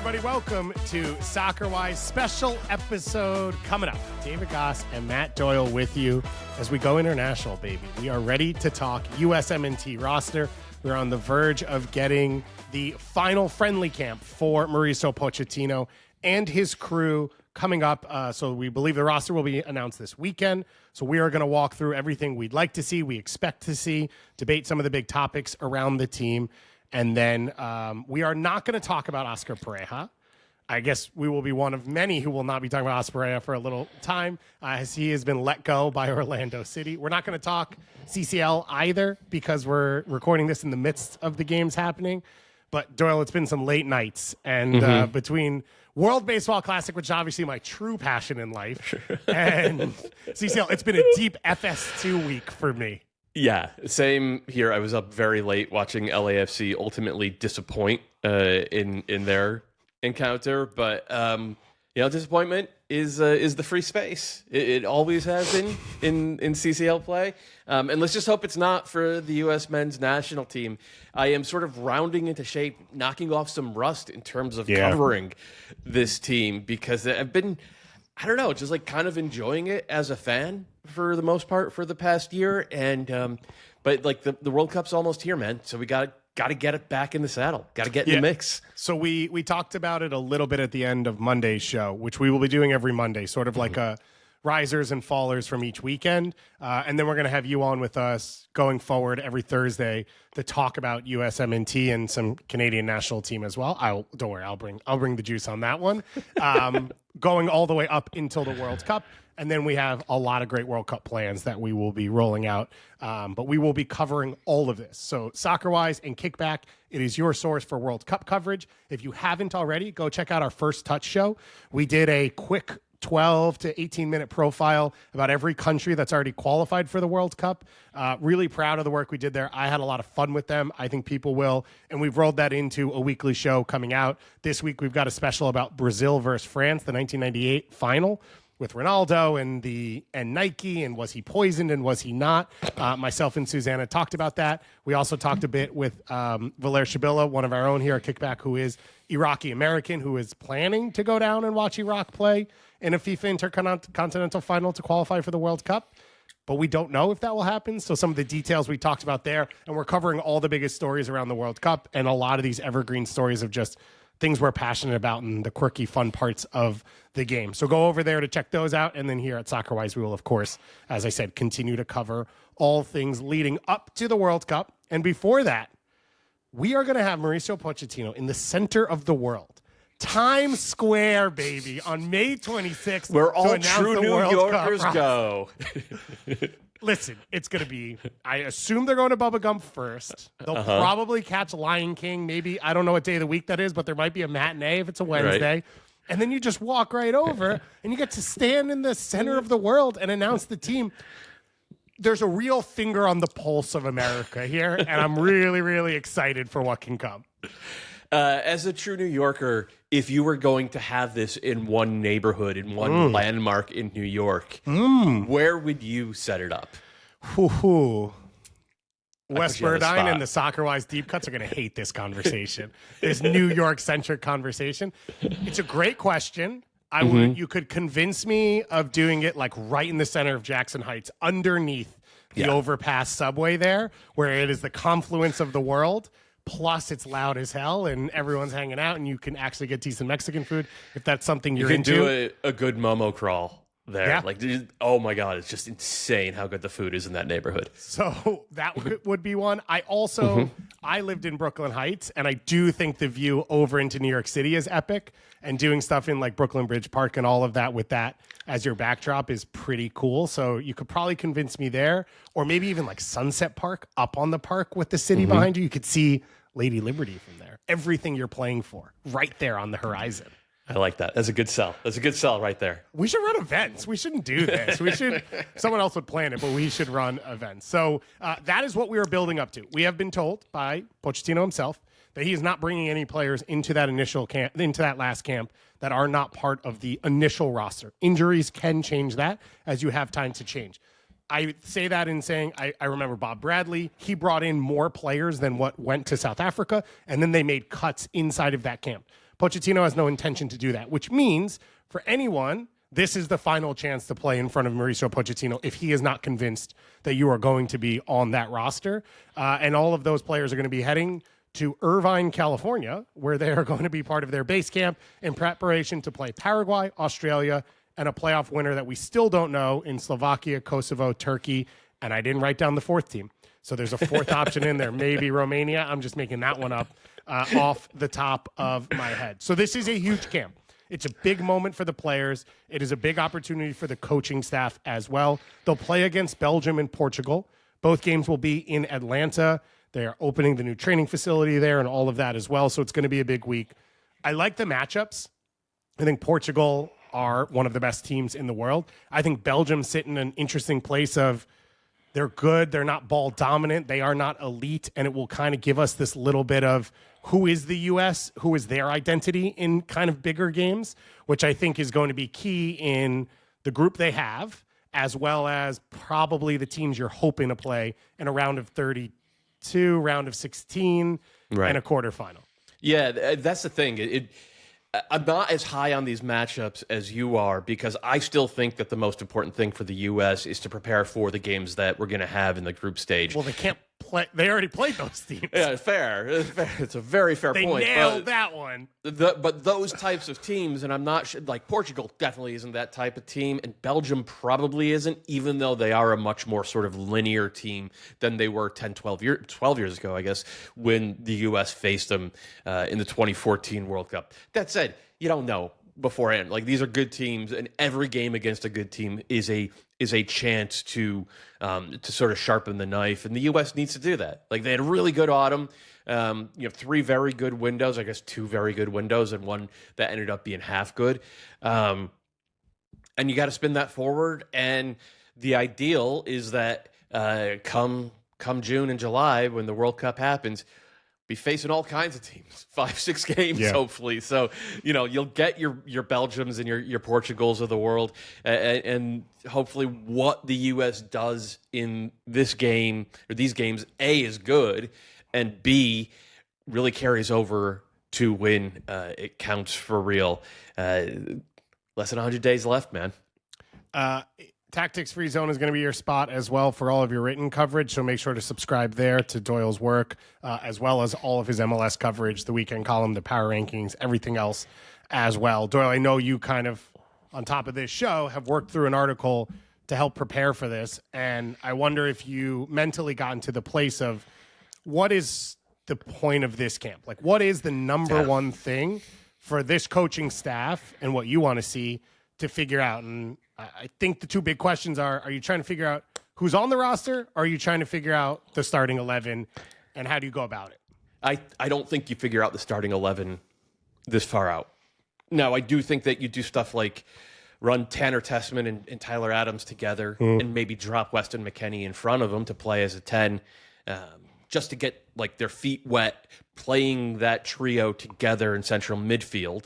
everybody. Welcome to Soccer Wise special episode coming up. David Goss and Matt Doyle with you as we go international, baby. We are ready to talk USMNT roster. We're on the verge of getting the final friendly camp for Mauricio Pochettino and his crew coming up. So we believe the roster will be announced this weekend. So we are going to walk through everything we'd like to see, we expect to see, debate some of the big topics around the team. And then we are not going to talk about Oscar Pareja. I guess we will be one of many who will not be talking about Oscar Pareja for a little time as he has been let go by Orlando City. We're not going to talk CCL either because we're recording this in the midst of the games happening. But Doyle, it's been some late nights. And between World Baseball Classic, which is obviously my true passion in life, and CCL, it's been a deep FS2 week for me. Yeah, same here. I was up very late watching LAFC ultimately disappoint in their encounter, but disappointment is the free space. It always has been in CCL play, and let's just hope it's not for the U.S. men's national team. I am sort of rounding into shape, knocking off some rust in terms of covering this team because I've been, I don't know, just like kind of enjoying it as a fan for the most part for the past year. And but like the World Cup's almost here, man. So we got to get it back in the saddle. Got to get in the mix. So we talked about it a little bit at the end of Monday's show, which we will be doing every Monday, sort of like a risers and fallers from each weekend. And then we're going to have you on with us going forward every Thursday to talk about USMNT and some Canadian national team as well. Don't worry, I'll bring the juice on that one. Going all the way up until the World Cup. And then we have a lot of great World Cup plans that we will be rolling out. But we will be covering all of this. So Soccer-Wise and Kickback, it is your source for World Cup coverage. If you haven't already, go check out our First Touch show. We did a quick 12 to 18-minute profile about every country that's already qualified for the World Cup. Really proud of the work we did there. I had a lot of fun with them. I think people will. And we've rolled that into a weekly show coming out. This week, we've got a special about Brazil versus France, the 1998 final, with Ronaldo and Nike, and was he poisoned and was he not? Myself and Susanna talked about that. We also talked a bit with Valer Shabila, one of our own here at Kickback, who is Iraqi-American, who is planning to go down and watch Iraq play in a FIFA Intercontinental Final to qualify for the World Cup. But we don't know if that will happen. So some of the details we talked about there, and we're covering all the biggest stories around the World Cup and a lot of these evergreen stories of just things we're passionate about and the quirky, fun parts of the game. So go over there to check those out. And then here at Soccer-Wise, we will, of course, as I said, continue to cover all things leading up to the World Cup. And before that, we are going to have Mauricio Pochettino in the center of the world. Times Square, baby, on May 26th. Where all true New Yorkers go. Listen, it's going to be, I assume they're going to Bubba Gump first. They'll probably catch Lion King. Maybe, I don't know what day of the week that is, but there might be a matinee if it's a Wednesday. Right. And then you just walk right over and you get to stand in the center of the world and announce the team. There's a real finger on the pulse of America here, and I'm really, really excited for what can come. As a true New Yorker, if you were going to have this in one neighborhood, in one landmark in New York, where would you set it up? West Burdine and the Soccer-Wise Deep Cuts are going to hate this conversation, this New York-centric conversation. It's a great question. You could convince me of doing it like right in the center of Jackson Heights, underneath the overpass subway there, where it is the confluence of the world. Plus, it's loud as hell, and everyone's hanging out, and you can actually get decent Mexican food if that's something you're into. You can do a good Momo crawl there. Yeah. Like, oh my God, it's just insane how good the food is in that neighborhood. So that would be one. I also, I lived in Brooklyn Heights, and I do think the view over into New York City is epic, and doing stuff in like Brooklyn Bridge Park and all of that with that as your backdrop is pretty cool. So you could probably convince me there, or maybe even like Sunset Park up on the park with the city behind you. You could see Lady Liberty from there. Everything you're playing for right there on the horizon. I like that. That's a good sell. That's a good sell right there. We should run events. We shouldn't do this. Someone else would plan it, but we should run events. So that is what we are building up to. We have been told by Pochettino himself that he is not bringing any players into that initial camp, into that last camp, that are not part of the initial roster. Injuries can change that as you have time to change. I say that in saying I remember Bob Bradley. He brought in more players than what went to South Africa, and then they made cuts inside of that camp. Pochettino has no intention to do that, which means for anyone, this is the final chance to play in front of Mauricio Pochettino if he is not convinced that you are going to be on that roster. And all of those players are going to be heading to Irvine, California, where they are going to be part of their base camp in preparation to play Paraguay, Australia, and a playoff winner that we still don't know in Slovakia, Kosovo, Turkey, and I didn't write down the fourth team. So there's a fourth option in there, maybe Romania. I'm just making that one up off the top of my head. So this is a huge camp. It's a big moment for the players. It is a big opportunity for the coaching staff as well. They'll play against Belgium and Portugal. Both games will be in Atlanta. They are opening the new training facility there and all of that as well. So it's going to be a big week. I like the matchups. I think Portugal are one of the best teams in the world. I think Belgium sit in an interesting place of they're good. They're not ball dominant. They are not elite. And it will kind of give us this little bit of who is the U.S., who is their identity in kind of bigger games, which I think is going to be key in the group they have, as well as probably the teams you're hoping to play in a round of 32, round of 16, and a quarterfinal. Yeah, that's the thing. I'm not as high on these matchups as you are because I still think that the most important thing for the U.S. is to prepare for the games that we're going to have in the group stage. Well, they can't play. They already played those teams. Yeah, fair. It's a very fair point. They nailed that one. But those types of teams, and I'm not sure, like Portugal definitely isn't that type of team, and Belgium probably isn't, even though they are a much more sort of linear team than they were 12 years ago, I guess, when the U.S. faced them in the 2014 World Cup. That said, you don't know beforehand. Like, these are good teams, and every game against a good team is a chance to sort of sharpen the knife, and the U.S. needs to do that. Like, they had a really good autumn. You have 3 very good windows, I guess 2 very good windows, and one that ended up being half good. And you got to spin that forward. And the ideal is that come June and July, when the World Cup happens, be facing all kinds of teams, 5-6 games, hopefully. So, you'll get your Belgiums and your Portugals of the world, and hopefully what the U.S. does in this game or these games, A, is good, and B, really carries over to when it counts for real. Less than 100 days left, man. Tactics Free Zone is going to be your spot as well for all of your written coverage, so make sure to subscribe there to Doyle's work, as well as all of his MLS coverage, the weekend column, the power rankings, everything else as well. Doyle, I know you kind of, on top of this show, have worked through an article to help prepare for this, and I wonder if you mentally got into the place of what is the point of this camp? Like, what is the number one thing for this coaching staff and what you want to see to figure out? And I think the 2 big questions are you trying to figure out who's on the roster, or are you trying to figure out the starting 11, and how do you go about it? I don't think you figure out the starting 11 this far out. Now, I do think that you do stuff like run Tanner Tessman and Tyler Adams together and maybe drop Weston McKennie in front of them to play as a 10, just to get like their feet wet, playing that trio together in central midfield.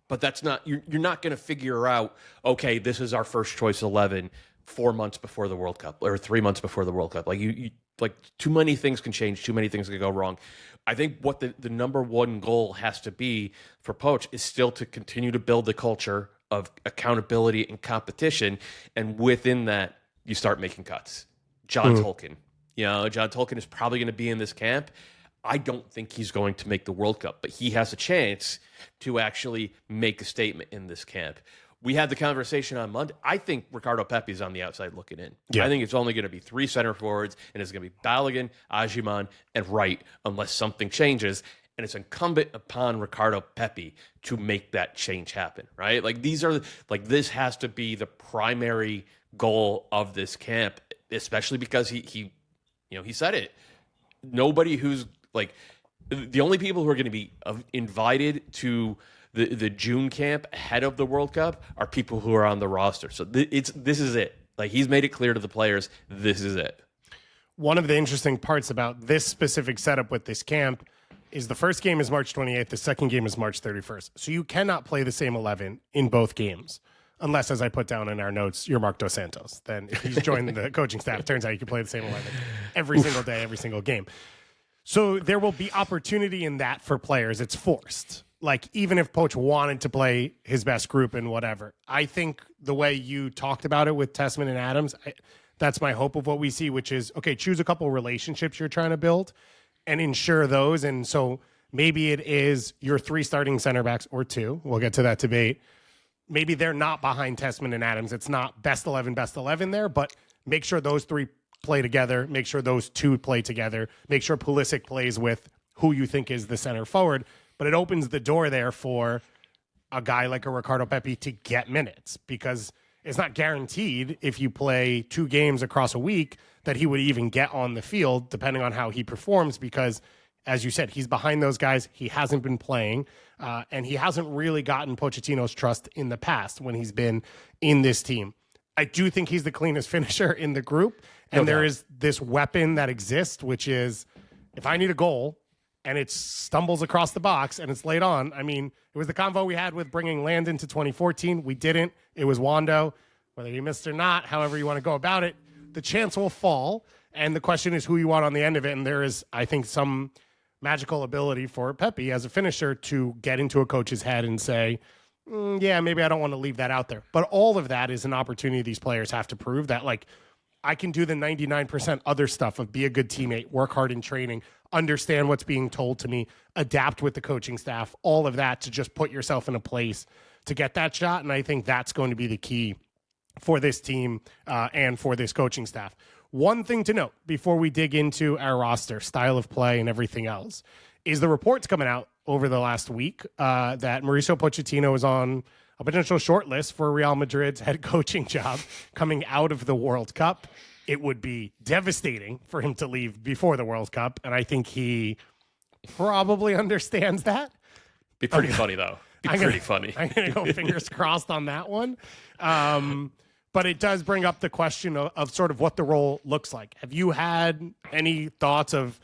But that's not, you're not going to figure out, okay, this is our first choice 11 4 months before the World Cup or 3 months before the World Cup. Like, you like, too many things can change, too many things can go wrong. I think what the number one goal has to be for Poch is still to continue to build the culture of accountability and competition. And within that, you start making cuts. John Tolkien. John Tolkien is probably going to be in this camp. I don't think he's going to make the World Cup, but he has a chance to actually make a statement in this camp. We had the conversation on Monday. I think Ricardo Pepi's on the outside looking in. Yeah. I think it's only going to be 3 center forwards, and it's going to be Balogun, Ajiman, and Wright, unless something changes. And it's incumbent upon Ricardo Pepi to make that change happen, right? Like, this has to be the primary goal of this camp, especially because he said it. Nobody who's like, the only people who are going to be invited to the June camp ahead of the World Cup are people who are on the roster. So this is it. Like, he's made it clear to the players, this is it. One of the interesting parts about this specific setup with this camp is the first game is March 28th. The second game is March 31st. So you cannot play the same 11 in both games. Unless, as I put down in our notes, you're Marc Dos Santos. Then if he's joined the coaching staff, turns out you can play the same 11 every single day, every single game. So there will be opportunity in that for players. It's forced. like, even if Poch wanted to play his best group and whatever, I think the way you talked about it with Tessman and Adams, that's my hope of what we see, which is, okay, choose a couple relationships you're trying to build and ensure those. And so maybe it is your 3 starting center backs or 2. We'll get to that debate. Maybe they're not behind Tessman and Adams. It's not best 11 there, but make sure those 3 play together. Make sure those 2 play together. Make sure Pulisic plays with who you think is the center forward. But it opens the door there for a guy like a Ricardo Pepi to get minutes, because it's not guaranteed if you play 2 games across a week that he would even get on the field, depending on how he performs, because, as you said, he's behind those guys. He hasn't been playing, and he hasn't really gotten Pochettino's trust in the past when he's been in this team. I do think he's the cleanest finisher in the group, and there is this weapon that exists, which is, if I need a goal and it stumbles across the box and it's laid on. I mean, it was the convo we had with bringing Landon to 2014. We didn't. It was Wando. Whether you missed or not, however you want to go about it, the chance will fall. And the question is who you want on the end of it. And there is, I think, some magical ability for Pepi as a finisher to get into a coach's head and say, yeah, maybe I don't want to leave that out there. But all of that is an opportunity these players have to prove that, like, I can do the 99% other stuff of be a good teammate, work hard in training, understand what's being told to me, adapt with the coaching staff, all of that to just put yourself in a place to get that shot. And I think that's going to be the key for this team and for this coaching staff. One thing to note before we dig into our roster, style of play, and everything else is the reports coming out over the last week that Mauricio Pochettino is on a potential short list for Real Madrid's head coaching job coming out of the World Cup. It would be devastating for him to leave before the World Cup, and I think he probably understands that. Be pretty funny, though. Pretty funny. I'm going to go fingers crossed on that one. But it does bring up the question of sort of what the role looks like. Have you had any thoughts of,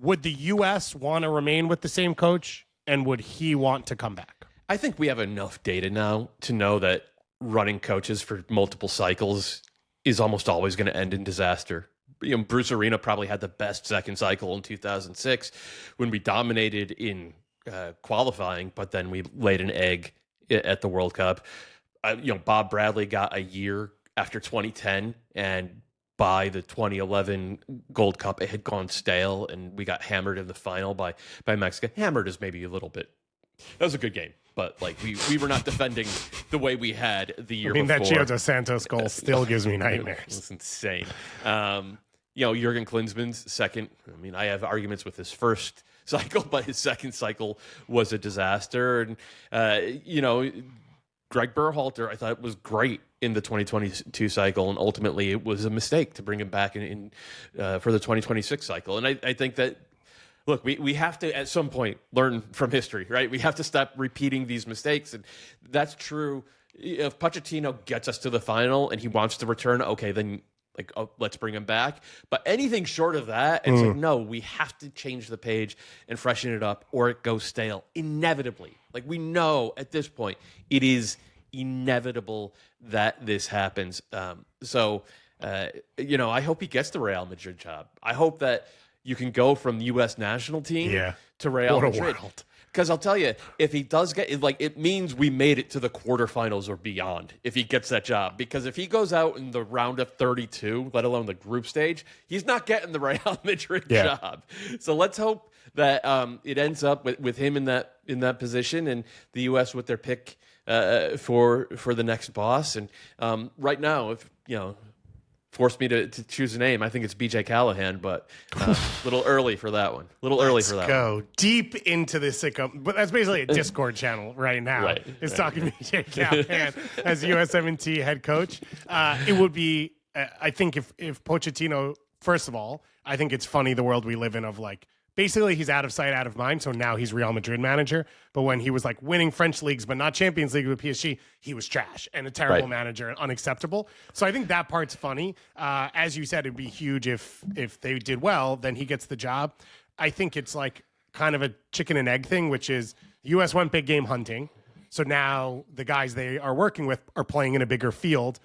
would the U.S. want to remain with the same coach, and would he want to come back? I think we have enough data now to know that running coaches for multiple cycles is almost always going to end in disaster. You know, Bruce Arena probably had the best second cycle in 2006 when we dominated in qualifying, but then we laid an egg at the World Cup. Bob Bradley got a year after 2010, and by the 2011 Gold Cup, it had gone stale, and we got hammered in the final by Mexico. Hammered is maybe a little bit. That was a good game, but like we were not defending the way we had the year before. That Gio Dos Santos goal still gives me nightmares. It's insane. Jurgen Klinsmann's second. I mean, I have arguments with his first cycle, but his second cycle was a disaster. And Greg Berhalter, I thought, was great in the 2022 cycle, and ultimately it was a mistake to bring him back in for the 2026 cycle. And I think that, look, we have to, at some point, learn from history, right? We have to stop repeating these mistakes. And that's true. If Pochettino gets us to the final and he wants to return, okay, then let's bring him back. But anything short of that, it's like, no, we have to change the page and freshen it up, or it goes stale inevitably. Like, we know at this point, it is inevitable that this happens. I hope he gets the Real Madrid job. I hope that you can go from the U.S. national team to Real Madrid. Because I'll tell you, if he does get it, it means we made it to the quarterfinals or beyond if he gets that job. Because if he goes out in the round of 32, let alone the group stage, he's not getting the Real Madrid job. So let's hope that it ends up with him in that position, and the U.S. with their pick for the next boss. And right now, if forced me to choose a name, I think it's BJ Callahan, but a little early for that one. Let's go deep into the sicko. But that's basically a Discord channel right now. Right. It's talking BJ Callahan as USMNT head coach. It would be, I think, if Pochettino, first of all, I think it's funny the world we live in of basically he's out of sight, out of mind. So now he's Real Madrid manager. But when he was winning French leagues, but not Champions League with PSG, he was trash and a terrible manager and unacceptable. So I think that part's funny. As you said, it'd be huge if they did well, then he gets the job. I think it's kind of a chicken and egg thing, which is U.S. went big game hunting. So now the guys they are working with are playing in a bigger field.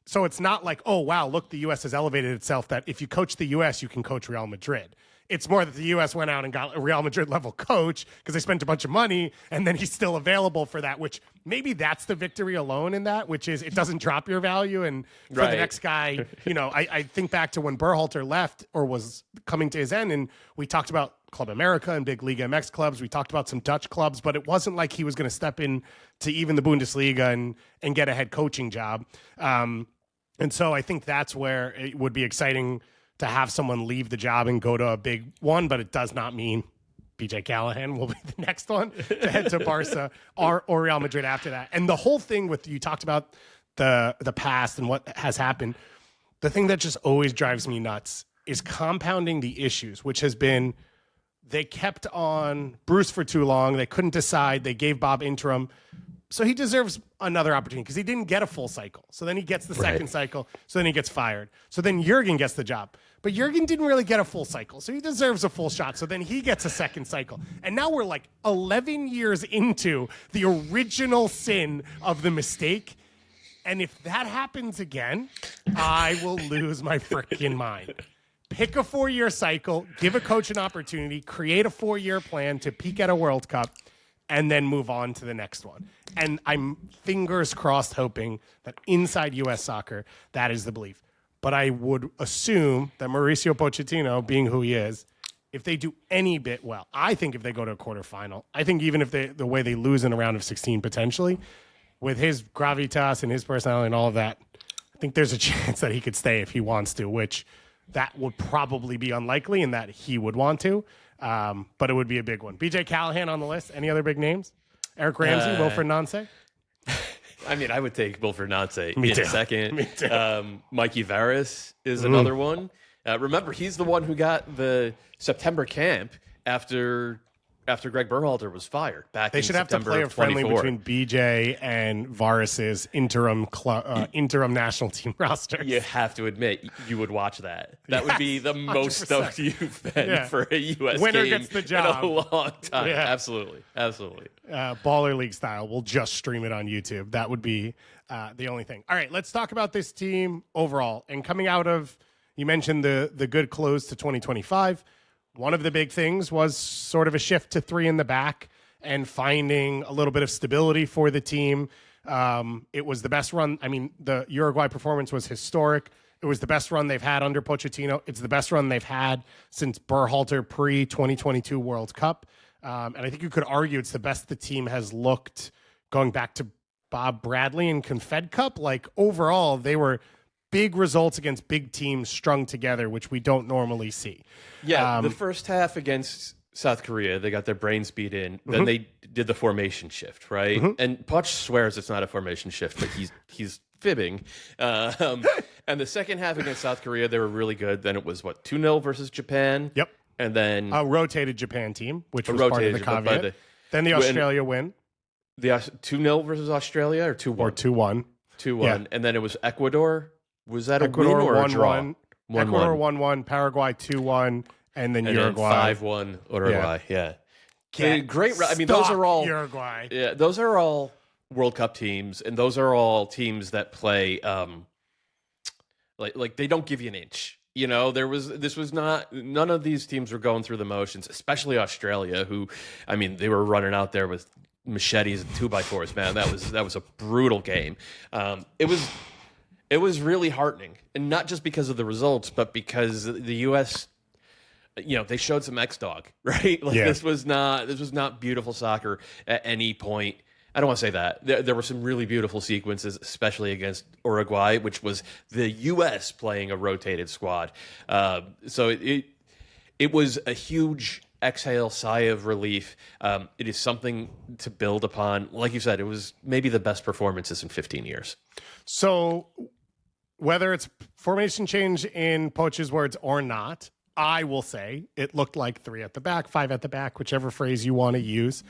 So it's not oh, wow, look, the U.S. has elevated itself that if you coach the U.S., you can coach Real Madrid. It's more that the U.S. went out and got a Real Madrid level coach because they spent a bunch of money, and then he's still available for that, which maybe that's the victory alone in that, which is it doesn't drop your value. And for the next guy, I think back to when Berhalter left or was coming to his end, and we talked about Club America and big Liga MX clubs. We talked about some Dutch clubs, but it wasn't like he was going to step in to even the Bundesliga and get a head coaching job. And so I think that's where it would be exciting to have someone leave the job and go to a big one, but it does not mean BJ Callahan will be the next one to head to Barca or Real Madrid after that. And the whole thing with, you talked about the past and what has happened. The thing that just always drives me nuts is compounding the issues, which has been they kept on Bruce for too long. They couldn't decide. They gave Bob interim. So he deserves another opportunity because he didn't get a full cycle. So then he gets the second cycle. So then he gets fired. So then Jurgen gets the job. But Jurgen didn't really get a full cycle. So he deserves a full shot. So then he gets a second cycle. And now we're like 11 years into the original sin of the mistake. And if that happens again, I will lose my freaking mind. Pick a 4-year cycle, give a coach an opportunity, create a 4-year plan to peak at a World Cup, and then move on to the next one. And I'm fingers crossed hoping that inside U.S. soccer, that is the belief. But I would assume that Mauricio Pochettino, being who he is, if they do any bit well, I think if they go to a quarterfinal, I think even if the way they lose in a round of 16 potentially, with his gravitas and his personality and all of that, I think there's a chance that he could stay if he wants to, which that would probably be unlikely and that he would want to. But it would be a big one. BJ Callahan on the list. Any other big names? Eric Ramsey, Wilfred Nancy? I mean, I would take Wilfred Nancy Me in too. a second. Me too. Mikey Varis is another one. Remember, he's the one who got the September camp after Greg Berhalter was fired back in September. They should have to play a friendly between BJ and Varis's interim national team roster. You have to admit, you would watch that. That would be the most stoked you've been for a U.S. winner game gets the job in a long time. Yeah. Absolutely. Baller League style. We'll just stream it on YouTube. That would be the only thing. All right, let's talk about this team overall. And coming out of, you mentioned the good close to 2025. One of the big things was sort of a shift to 3 in the back and finding a little bit of stability for the team. It was the best run. I mean, the Uruguay performance was historic. It was the best run they've had under Pochettino. It's the best run they've had since Berhalter pre-2022 World Cup. And I think you could argue it's the best the team has looked going back to Bob Bradley and Confed Cup. Like overall, they were big results against big teams strung together, which we don't normally see. Yeah, the first half against South Korea, they got their brains beat in. Then they did the formation shift, right? And Poch swears it's not a formation shift, but he's fibbing. And the second half against South Korea, they were really good. Then it was, 2-0 versus Japan? Yep. And then a rotated Japan team, which was part of the caveat. Then the Australia win. The 2-0 versus Australia or 2-1? Or 2-1. 2-1. Yeah. And then it was Ecuador. Was that Ecuador a win or a draw? 1-1. Ecuador 1-1, Paraguay 2-1, and then Uruguay 5-1 Uruguay. Yeah. Can't great. I mean, those are all Uruguay. Yeah, those are all World Cup teams, and those are all teams that play like they don't give you an inch. You know, none of these teams were going through the motions, especially Australia, who, I mean, they were running out there with machetes and 2x4s. Man, that was a brutal game. It was really heartening, and not just because of the results, but because the U.S., they showed some X-Dog, right? This was not beautiful soccer at any point. I don't want to say that. There were some really beautiful sequences, especially against Uruguay, which was the U.S. playing a rotated squad. So it was a huge exhale, sigh of relief. It is something to build upon. Like you said, it was maybe the best performances in 15 years. So whether it's formation change in Poch's words or not, I will say it looked like 3 at the back, 5 at the back, whichever phrase you want to use,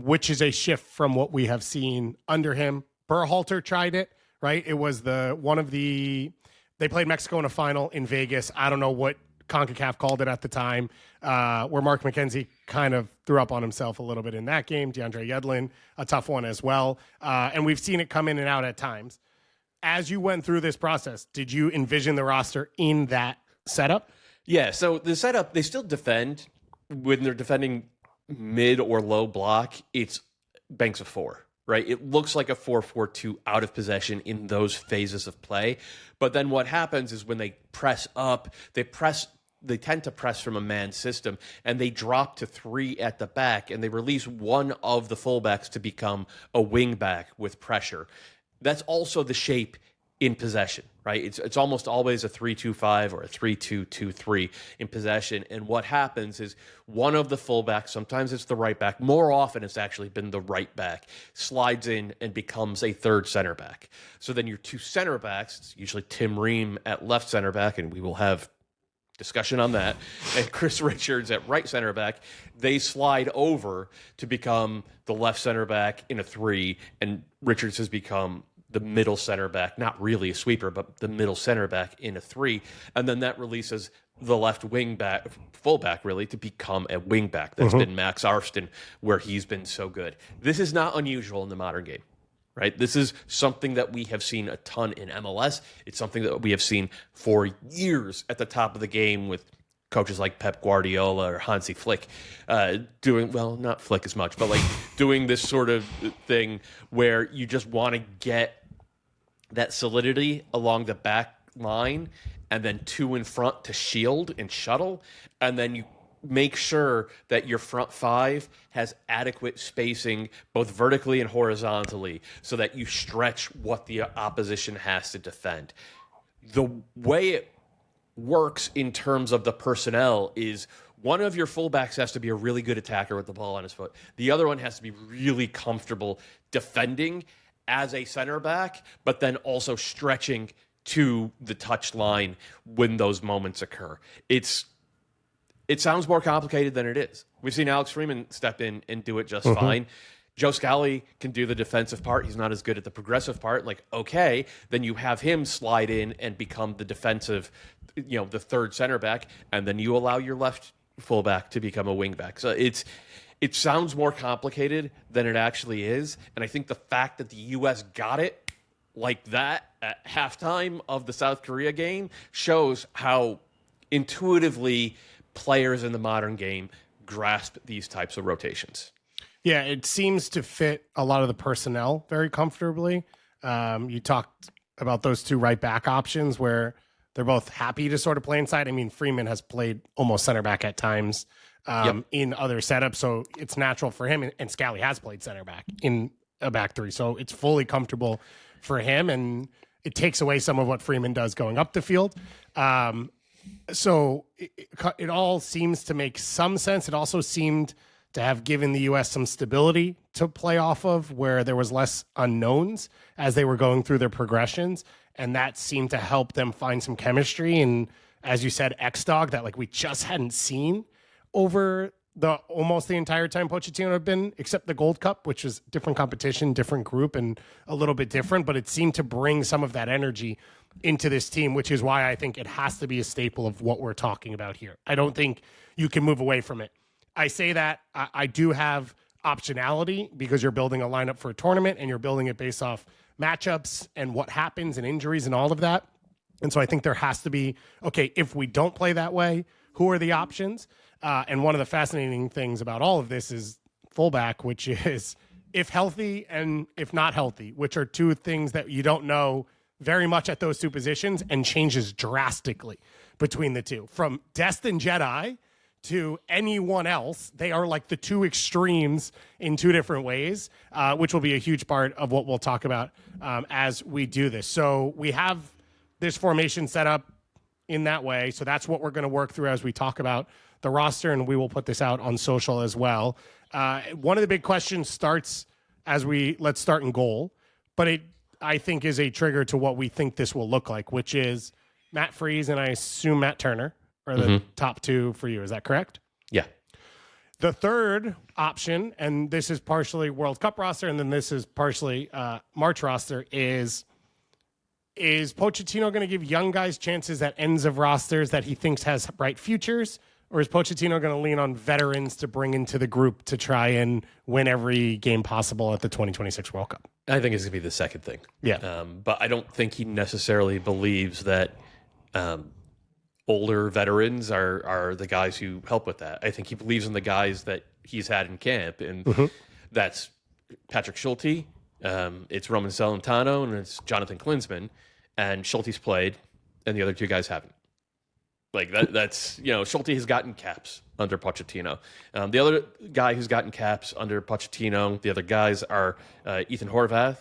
which is a shift from what we have seen under him. Berhalter tried it, right? It was they played Mexico in a final in Vegas. I don't know what CONCACAF called it at the time, where Mark McKenzie kind of threw up on himself a little bit in that game. DeAndre Yedlin, a tough one as well. And we've seen it come in and out at times. As you went through this process, did you envision the roster in that setup? Yeah, so the setup, they still defend. When they're defending mid or low block, it's banks of four, right? It looks like a 4-4-2 out of possession in those phases of play. But then what happens is when they press up, they tend to press from a man system, and they drop to three at the back, and they release one of the fullbacks to become a wing back with pressure. That's also the shape in possession, right? It's almost always a 3-2-5 or a 3-2-2-3 in possession. And what happens is one of the fullbacks, sometimes it's the right back, more often it's actually been the right back, slides in and becomes a third center back. So then your two center backs, it's usually Tim Ream at left center back, and we will have discussion on that, and Chris Richards at right center back, they slide over to become the left center back in a three, and Richards has become the middle center back, not really a sweeper, but the middle center back in a three. And then that releases the left wing back, fullback really, to become a wing back. That's been Max Arston, where he's been so good. This is not unusual in the modern game, right? This is something that we have seen a ton in MLS. It's something that we have seen for years at the top of the game with coaches like Pep Guardiola or Hansi Flick doing, well, not Flick as much, but like doing this sort of thing where you just want to get that solidity along the back line and then two in front to shield and shuttle. And then you make sure that your front five has adequate spacing both vertically and horizontally so that you stretch what the opposition has to defend. The way it works in terms of the personnel is one of your fullbacks has to be a really good attacker with the ball on his foot. The other one has to be really comfortable defending as a center back, but then also stretching to the touch line when those moments occur. It sounds more complicated than it is. We've seen Alex Freeman step in and do it just fine. Joe Scally can do the defensive part. He's not as good at the progressive part. Like, okay, then you have him slide in and become the defensive, the third center back, and then you allow your left fullback to become a wing back. So it sounds more complicated than it actually is. And I think the fact that the U.S. got it like that at halftime of the South Korea game shows how intuitively players in the modern game grasp these types of rotations. Yeah, it seems to fit a lot of the personnel very comfortably. You talked about those two right back options where they're both happy to sort of play inside. I mean, Freeman has played almost center back at times in other setups, so it's natural for him. And Scally has played center back in a back three, so it's fully comfortable for him, and it takes away some of what Freeman does going up the field. So it all seems to make some sense. It also seemed to have given the U.S. some stability to play off of where there was less unknowns as they were going through their progressions. And that seemed to help them find some chemistry. And as you said, X-Dog that like we just hadn't seen over almost the entire time Pochettino had been, except the Gold Cup, which was different competition, different group, and a little bit different. But it seemed to bring some of that energy into this team, which is why I think it has to be a staple of what we're talking about here. I don't think you can move away from it. I say that I do have optionality because you're building a lineup for a tournament and you're building it based off matchups and what happens and injuries and all of that. And so I think there has to be, okay, if we don't play that way, who are the options? And one of the fascinating things about all of this is fullback, which is if healthy and if not healthy, which are two things that you don't know very much at those two positions and changes drastically between the two. From Destin Jedi to anyone else, they are like the two extremes in two different ways, which will be a huge part of what we'll talk about as we do this. So we have this formation set up in that way. So that's what we're going to work through as we talk about the roster, and we will put this out on social as well. One of the big questions starts as let's start in goal, but it, I think, is a trigger to what we think this will look like, which is Matt Freese and I assume Matt Turner are the top two for you. Is that correct? Yeah. The third option, and this is partially World Cup roster, and then this is partially March roster, is Pochettino going to give young guys chances at ends of rosters that he thinks has bright futures? Or is Pochettino going to lean on veterans to bring into the group to try and win every game possible at the 2026 World Cup? I think it's going to be the second thing. Yeah. But I don't think he necessarily believes that older veterans are the guys who help with that. I think he believes in the guys that he's had in camp, and that's Patrick Schulte, it's Roman Celentano, and it's Jonathan Klinsmann. And Schulte's played, and the other two guys haven't. Like that's Schulte has gotten caps under Pochettino. The other guy who's gotten caps under Pochettino, the other guys are Ethan Horvath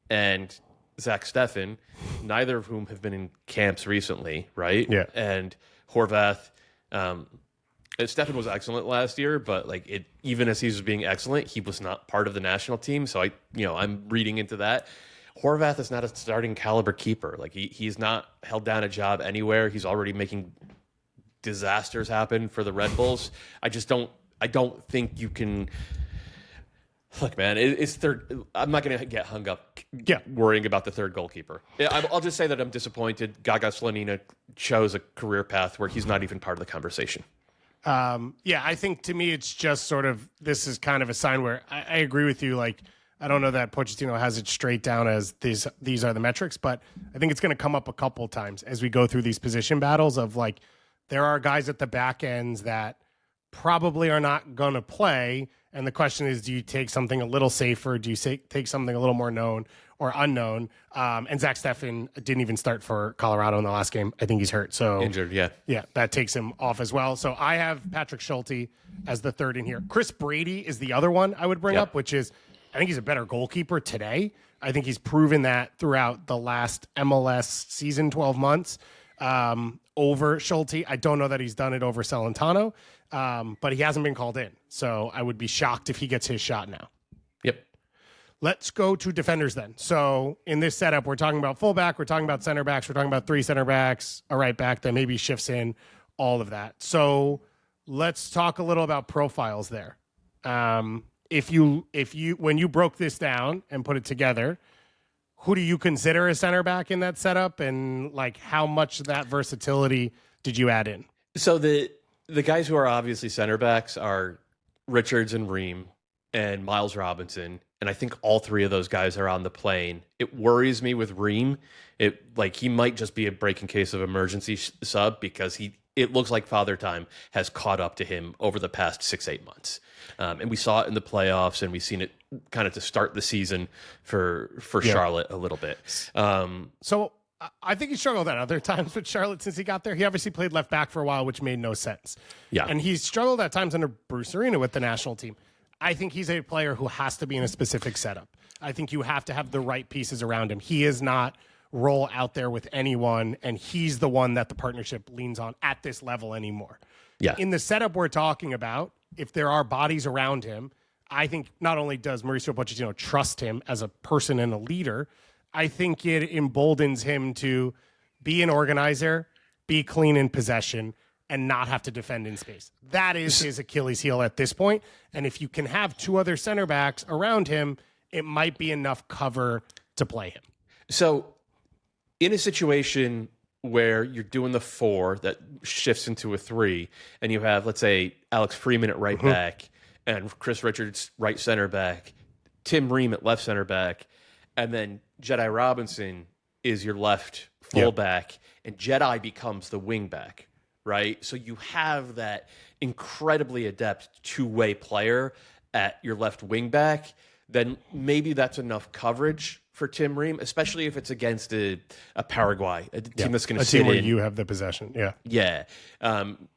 and Zach Steffen, neither of whom have been in camps recently, right? Yeah. And Horvath, Steffen was excellent last year, but even as he was being excellent, he was not part of the national team. So I'm reading into that. Horvath is not a starting caliber keeper. Like he's not held down a job anywhere. He's already making disasters happen for the Red Bulls. I don't think you can. Look, man, it's third. I'm not going to get hung up worrying about the third goalkeeper. I'll just say that I'm disappointed. Gaga Slonina chose a career path where he's not even part of the conversation. I think to me it's just sort of, this is kind of a sign where I agree with you. Like, I don't know that Pochettino has it straight down as these are the metrics, but I think it's going to come up a couple times as we go through these position battles of like, there are guys at the back ends that probably are not going to play. And the question is, do you take something a little safer? Do you take something a little more known or unknown? And Zach Steffen didn't even start for Colorado in the last game. I think he's hurt. So injured, yeah. Yeah, that takes him off as well. So I have Patrick Schulte as the third in here. Chris Brady is the other one I would bring up, which is, I think he's a better goalkeeper today. I think he's proven that throughout the last MLS season, 12 months, over Schulte. I don't know that he's done it over Celentano, but he hasn't been called in. So I would be shocked if he gets his shot now. Yep. Let's go to defenders then. So in this setup, we're talking about fullback, we're talking about center backs, we're talking about three center backs, a right back that maybe shifts in, all of that. So let's talk a little about profiles there. If you when you broke this down and put it together, who do you consider a center back in that setup, and like how much of that versatility did you add in? So the guys who are obviously center backs are Richards and Ream and Miles Robinson, and I think all three of those guys are on the plane. It worries me with Ream. He might just be a break in case of emergency sub because it looks like Father Time has caught up to him over the past 6-8 months. And we saw it in the playoffs, and we've seen it kind of to start the season for Charlotte a little bit. So I think he struggled at other times with Charlotte since he got there. He obviously played left back for a while, which made no sense. Yeah. And he's struggled at times under Bruce Arena with the national team. I think he's a player who has to be in a specific setup. I think you have to have the right pieces around him. He is not roll out there with anyone, and he's the one that the partnership leans on at this level anymore. Yeah. In the setup we're talking about, if there are bodies around him, I think not only does Mauricio Pochettino trust him as a person and a leader, I think it emboldens him to be an organizer, be clean in possession, and not have to defend in space. That is his Achilles heel at this point. And if you can have two other center backs around him, it might be enough cover to play him. So in a situation where you're doing the 4 that shifts into a 3, and you have, let's say, Alex Freeman at right back and Chris Richards right center back, Tim Ream at left center back, and then Jedi Robinson is your left fullback, and Jedi becomes the wing back, right? So you have that incredibly adept two-way player at your left wing back, then maybe that's enough coverage for Tim Ream, especially if it's against a Paraguay, a team that's going to sit where in. You have the possession,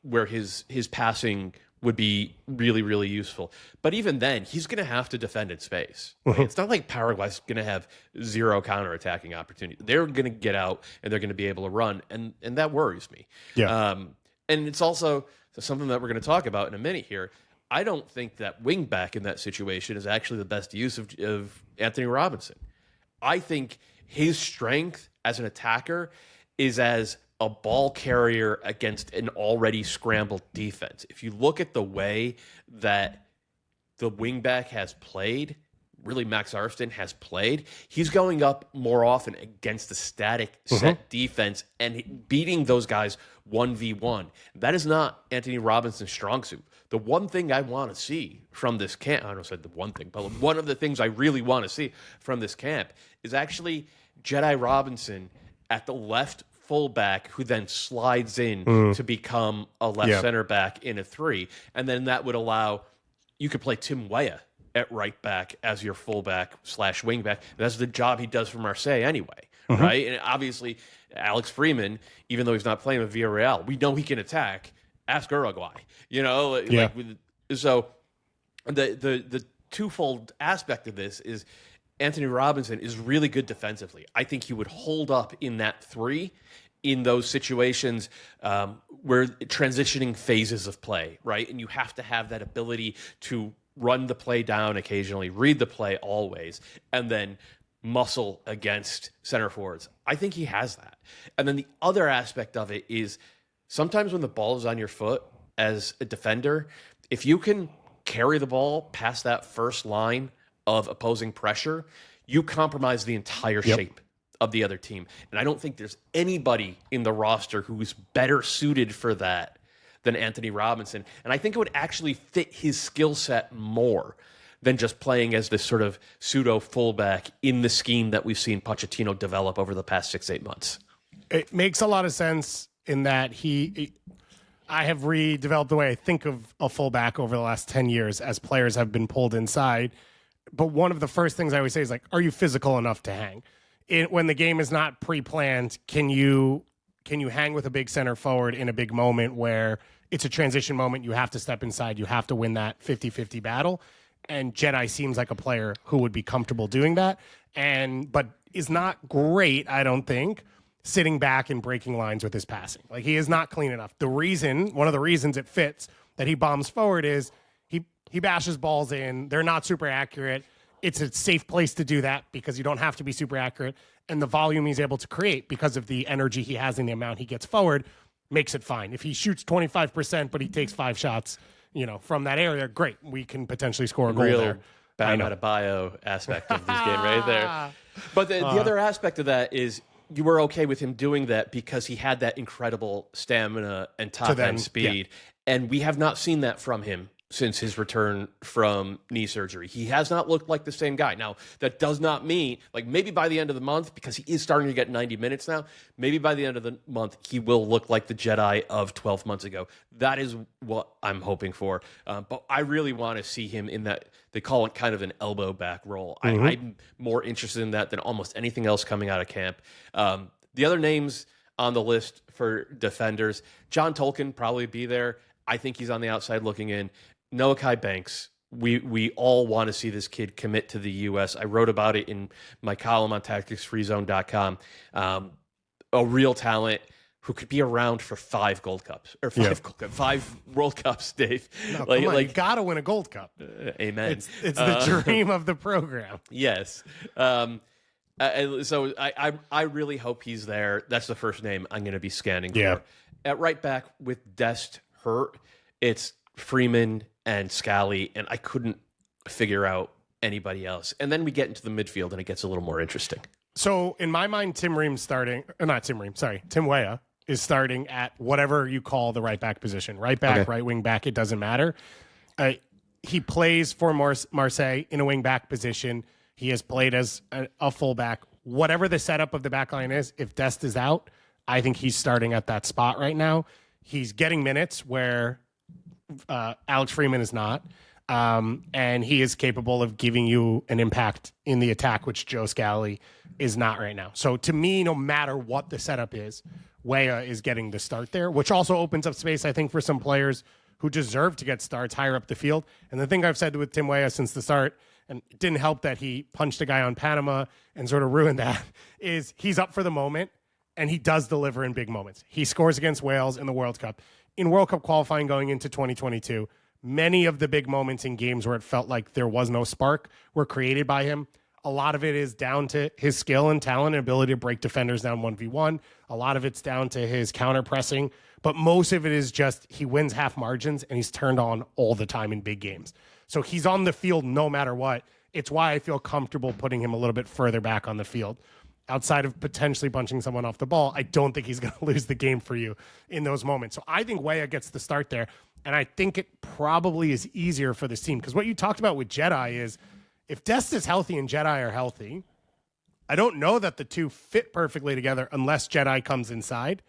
where his passing would be really, really useful. But even then, he's going to have to defend in space. Right? It's not like Paraguay's going to have zero counterattacking opportunity. They're going to get out and they're going to be able to run, and that worries me. Yeah. And it's also something that we're going to talk about in a minute here. I don't think that wing back in that situation is actually the best use of Anthony Robinson. I think his strength as an attacker is as a ball carrier against an already scrambled defense. If you look at the way that the wingback has played, really Max Arston has played, he's going up more often against the static set defense and beating those guys 1v1. That is not Anthony Robinson's strong suit. The one thing I want to see from this camp, I don't say the one thing, but one of the things I really want to see from this camp is actually Jedi Robinson at the left fullback who then slides in to become a left center back in a 3. And then that would allow, you could play Tim Weah at right back as your fullback / wingback. That's the job he does for Marseille anyway, right? And obviously, Alex Freeman, even though he's not playing with Villarreal, we know he can attack. Ask Uruguay, so the twofold aspect of this is Anthony Robinson is really good defensively. I think he would hold up in that 3 in those situations where transitioning phases of play, right? And you have to have that ability to run the play down occasionally, read the play always, and then muscle against center forwards. I think he has that. And then the other aspect of it is sometimes when the ball is on your foot as a defender, if you can carry the ball past that first line of opposing pressure, you compromise the entire shape of the other team. And I don't think there's anybody in the roster who's better suited for that than Anthony Robinson. And I think it would actually fit his skill set more than just playing as this sort of pseudo fullback in the scheme that we've seen Pochettino develop over the past 6-8 months. It makes a lot of sense in that I have redeveloped the way I think of a fullback over the last 10 years as players have been pulled inside. But one of the first things I always say is like, are you physical enough to hang? When the game is not pre-planned, can you hang with a big center forward in a big moment where it's a transition moment, you have to step inside, you have to win that 50-50 battle? And Jedi seems like a player who would be comfortable doing that, but is not great, I don't think, sitting back and breaking lines with his passing. Like, he is not clean enough. One of the reasons it fits that he bombs forward is he bashes balls in. They're not super accurate. It's a safe place to do that because you don't have to be super accurate. And the volume he's able to create because of the energy he has and the amount he gets forward makes it fine. If he shoots 25%, but he takes 5 shots, from that area, great. We can potentially score a goal there. Bam Adebayo aspect of this game right there. But the other aspect of that is you were okay with him doing that because he had that incredible stamina and top-end speed. Yeah. And we have not seen that from him since his return from knee surgery. He has not looked like the same guy. Now, that does not mean, like, maybe by the end of the month, because he is starting to get 90 minutes now, maybe by the end of the month, he will look like the Jedi of 12 months ago. That is what I'm hoping for. But I really want to see him in that, they call it kind of an elbow back role. I'm more interested in that than almost anything else coming out of camp. The other names on the list for defenders, John Tolkien probably be there. I think he's on the outside looking in. Noah Kai Banks, we all want to see this kid commit to the U.S. I wrote about it in my column on tacticsfreezone.com. A real talent who could be around for 5 Gold Cups or 5 World Cups, Dave. No, you got to win a Gold Cup. Amen. It's the dream of the program. Yes. So I really hope he's there. That's the first name I'm going to be scanning for. At right back with Dest hurt, it's Freeman and Scally, and I couldn't figure out anybody else. And then we get into the midfield, and it gets a little more interesting. So in my mind, Tim Weah is starting at whatever you call the right back position. Right back, right wing back, it doesn't matter. He plays for Marseille in a wing back position. He has played as a fullback. Whatever the setup of the back line is, if Dest is out, I think he's starting at that spot right now. He's getting minutes where Alex Freeman is not, and he is capable of giving you an impact in the attack, which Joe Scally is not right now. So to me, no matter what the setup is, Weah is getting the start there, which also opens up space, I think, for some players who deserve to get starts higher up the field. And the thing I've said with Tim Weah since the start, and it didn't help that he punched a guy on Panama and sort of ruined that, is he's up for the moment, and he does deliver in big moments. He scores against Wales in the World Cup. In World Cup qualifying going into 2022, many of the big moments in games where it felt like there was no spark were created by him. A lot of it is down to his skill and talent and ability to break defenders down 1v1. A lot of it's down to his counter pressing. But most of it is just he wins half margins and he's turned on all the time in big games. So he's on the field no matter what. It's why I feel comfortable putting him a little bit further back on the field. Outside of potentially punching someone off the ball, I don't think he's going to lose the game for you in those moments. So I think Weah gets the start there. And I think it probably is easier for this team. Because what you talked about with Jedi is if Dest is healthy and Jedi are healthy, I don't know that the two fit perfectly together unless Jedi comes inside.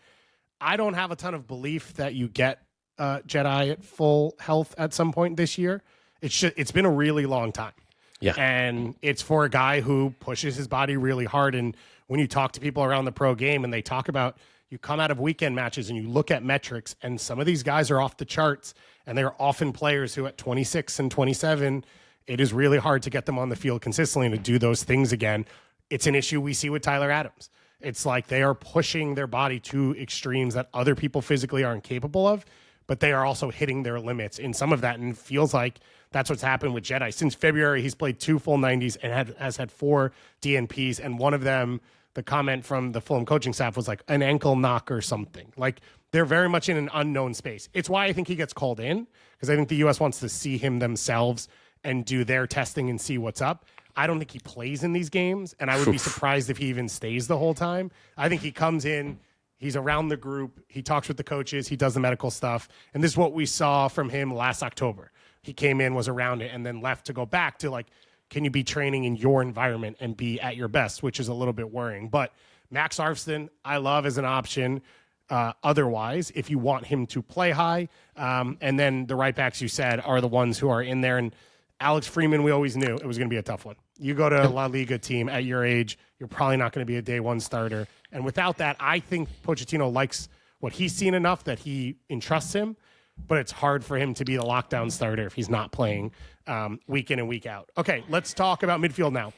I don't have a ton of belief that you get Jedi at full health at some point this year. It's been a really long time. Yeah. And it's for a guy who pushes his body really hard. And when you talk to people around the pro game and they talk about, you come out of weekend matches and you look at metrics, and some of these guys are off the charts, and they're often players who at 26 and 27, it is really hard to get them on the field consistently and to do those things again. It's an issue we see with Tyler Adams. It's like they are pushing their body to extremes that other people physically aren't capable of, but they are also hitting their limits in some of that. And it feels like that's what's happened with Jedi. Since February, he's played 2 full 90s and has had 4 DNPs. And one of them, the comment from the Fulham coaching staff was like an ankle knock or something. Like, they're very much in an unknown space. It's why I think he gets called in, because I think the U.S. wants to see him themselves and do their testing and see what's up. I don't think he plays in these games, and I would be surprised if he even stays the whole time. I think he comes in, he's around the group, he talks with the coaches, he does the medical stuff, and this is what we saw from him last October. He came in, was around it, and then left to go back to, like, can you be training in your environment and be at your best, which is a little bit worrying. But Max Arfston, I love as an option. Otherwise, if you want him to play high, and then the right backs you said are the ones who are in there. And Alex Freeman, we always knew it was going to be a tough one. You go to a La Liga team at your age, you're probably not going to be a day one starter. And without that, I think Pochettino likes what he's seen enough that he entrusts him, but it's hard for him to be the lockdown starter if he's not playing week in and week out. Okay, let's talk about midfield now.